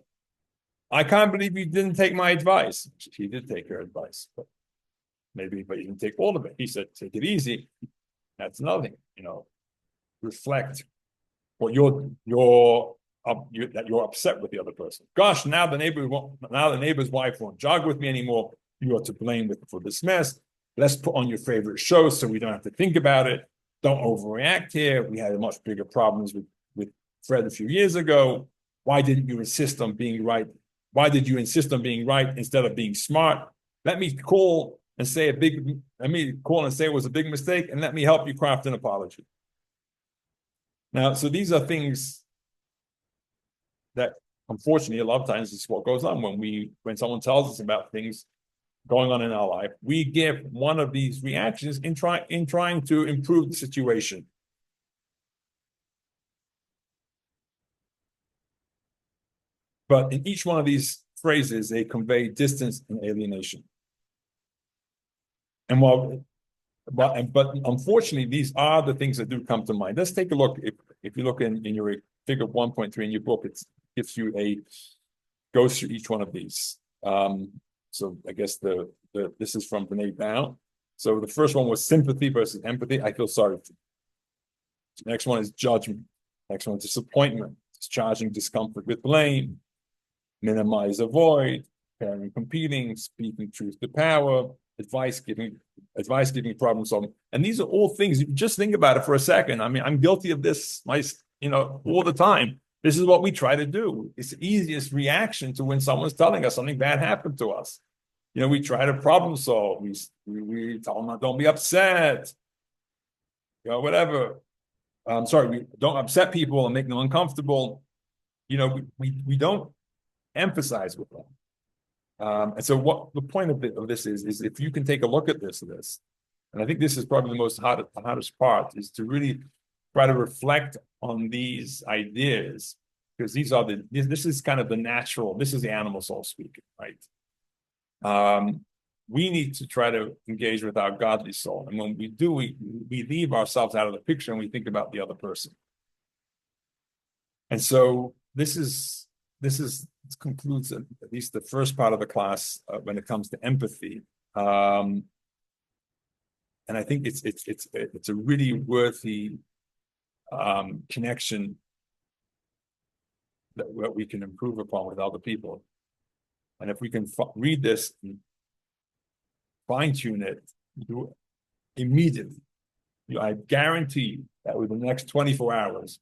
I can't believe you didn't take my advice. She did take her advice, but you didn't take all of it. He said, take it easy. That's another thing, reflect what that you're upset with the other person. Gosh, now the neighbor's wife won't jog with me anymore. You are to blame for this mess. Let's put on your favorite show so we don't have to think about it. Don't overreact here. We had much bigger problems with Fred a few years ago. Why didn't you insist on being right? Why did you insist on being right instead of being smart? Let me call and say it was a big mistake, and let me help you craft an apology. Now, so these are things that, unfortunately, a lot of times is what goes on when someone tells us about things going on in our life. We give one of these reactions in trying to improve the situation. But in each one of these phrases, they convey distance and alienation. And but unfortunately, these are the things that do come to mind. Let's take a look. If you look in your figure 1.3 in your book, it gives you goes through each one of these. So I guess this is from Brene Brown. So the first one was sympathy versus empathy. I feel sorry for you. The next one is judgment. Next one is disappointment. Discharging discomfort with blame. Minimize, avoid. Pairing, competing. Speaking truth to power. Advice giving, problem solving. And these are all things, just think about it for a second. I mean, I'm guilty of this, all the time. This is what we try to do. It's the easiest reaction to when someone's telling us something bad happened to us. We try to problem solve. We tell them, don't be upset. Whatever. I'm sorry, we don't upset people and make them uncomfortable. We don't emphasize with them. And so what the point of this is if you can take a look at this, and I think this is probably the hardest part, is to really try to reflect on these ideas, because this is kind of the natural, this is the animal soul speaking, right? We need to try to engage with our godly soul. And when we do, we leave ourselves out of the picture and we think about the other person. And so this concludes at least the first part of the class when it comes to empathy. And I think it's a really worthy connection that we can improve upon with other people. And if we can read this and fine-tune it, immediately, I guarantee you that within the next 24 hours,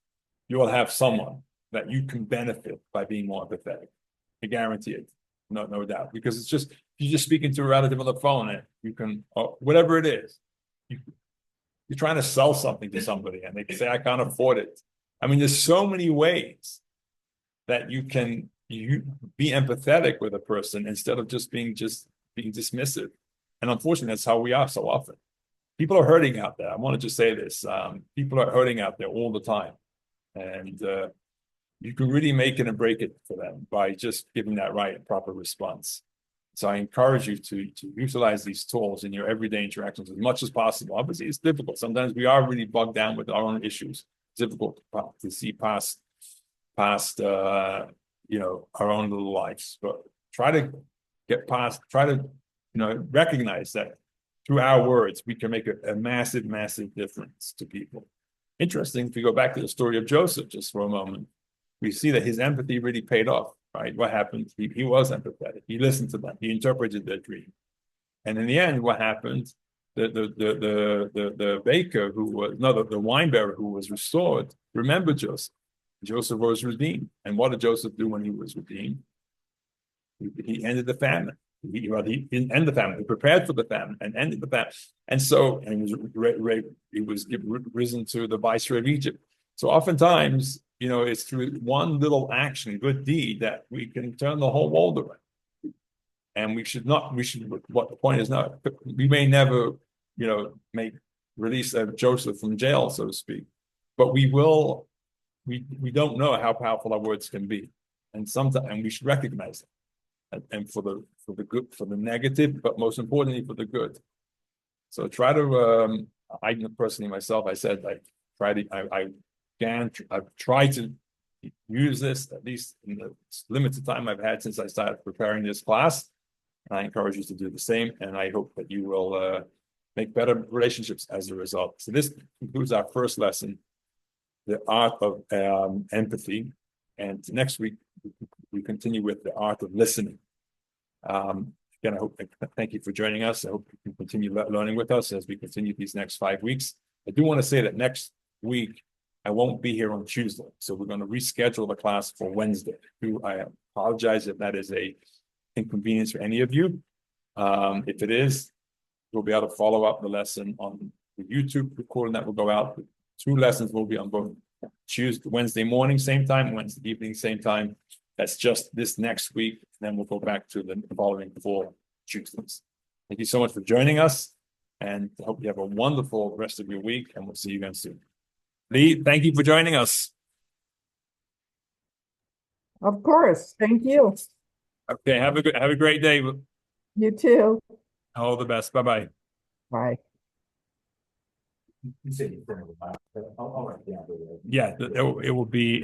you will have someone that you can benefit by being more empathetic. I guarantee it, no doubt. Because it's just, you're just speaking to a relative on the phone, and you can, whatever it is, you're trying to sell something to somebody, and they say, I can't afford it. I mean, there's so many ways that you can be empathetic with a person instead of just being dismissive. And unfortunately, that's how we are so often. People are hurting out there. I want to just say this. People are hurting out there all the time. And you can really make it and break it for them by just giving that right and proper response. So I encourage you to utilize these tools in your everyday interactions as much as possible. Obviously, it's difficult. Sometimes we are really bogged down with our own issues. It's difficult to see past our own little lives. But try to get past, recognize that through our words, we can make a massive, massive difference to people. Interesting, if we go back to the story of Joseph just for a moment, we see that his empathy really paid off, right? What happened? He was empathetic. He listened to them. He interpreted their dream. And in the end, what happened? The baker the wine bearer who was restored, remembered Joseph. Joseph was redeemed. And what did Joseph do when he was redeemed? He ended the famine. He didn't end the famine. He prepared for the famine and ended the famine. And so, he was risen to the viceroy of Egypt. So oftentimes, it's through one little action, good deed, that we can turn the whole world around. And what the point is now, we may never, release Joseph from jail, so to speak, but we don't know how powerful our words can be. And we should recognize it. And for the good, for the negative, but most importantly for the good. So try to, I personally myself, I said I've tried to use this at least in the limited time I've had since I started preparing this class. And I encourage you to do the same, and I hope that you will make better relationships as a result. So this concludes our first lesson, the art of empathy. And next week, we continue with the art of listening. Again, thank you for joining us. I hope you can continue learning with us as we continue these next 5 weeks. I do want to say that next week, I won't be here on Tuesday. So we're going to reschedule the class for Wednesday. I apologize if that is a inconvenience for any of you. If it is, we'll be able to follow up the lesson on the YouTube recording that will go out. The 2 lessons will be on both Wednesday morning, same time, Wednesday evening, same time. That's just this next week. And then we'll go back to the following 4 Tuesdays. Thank you so much for joining us. And I hope you have a wonderful rest of your week. And we'll see you again soon. Lee, thank you for joining us. Of course. Thank you. Okay, have a great day. You too. All the best. Bye-bye. Bye. You said you're going to, I'll write down. Yeah, it will be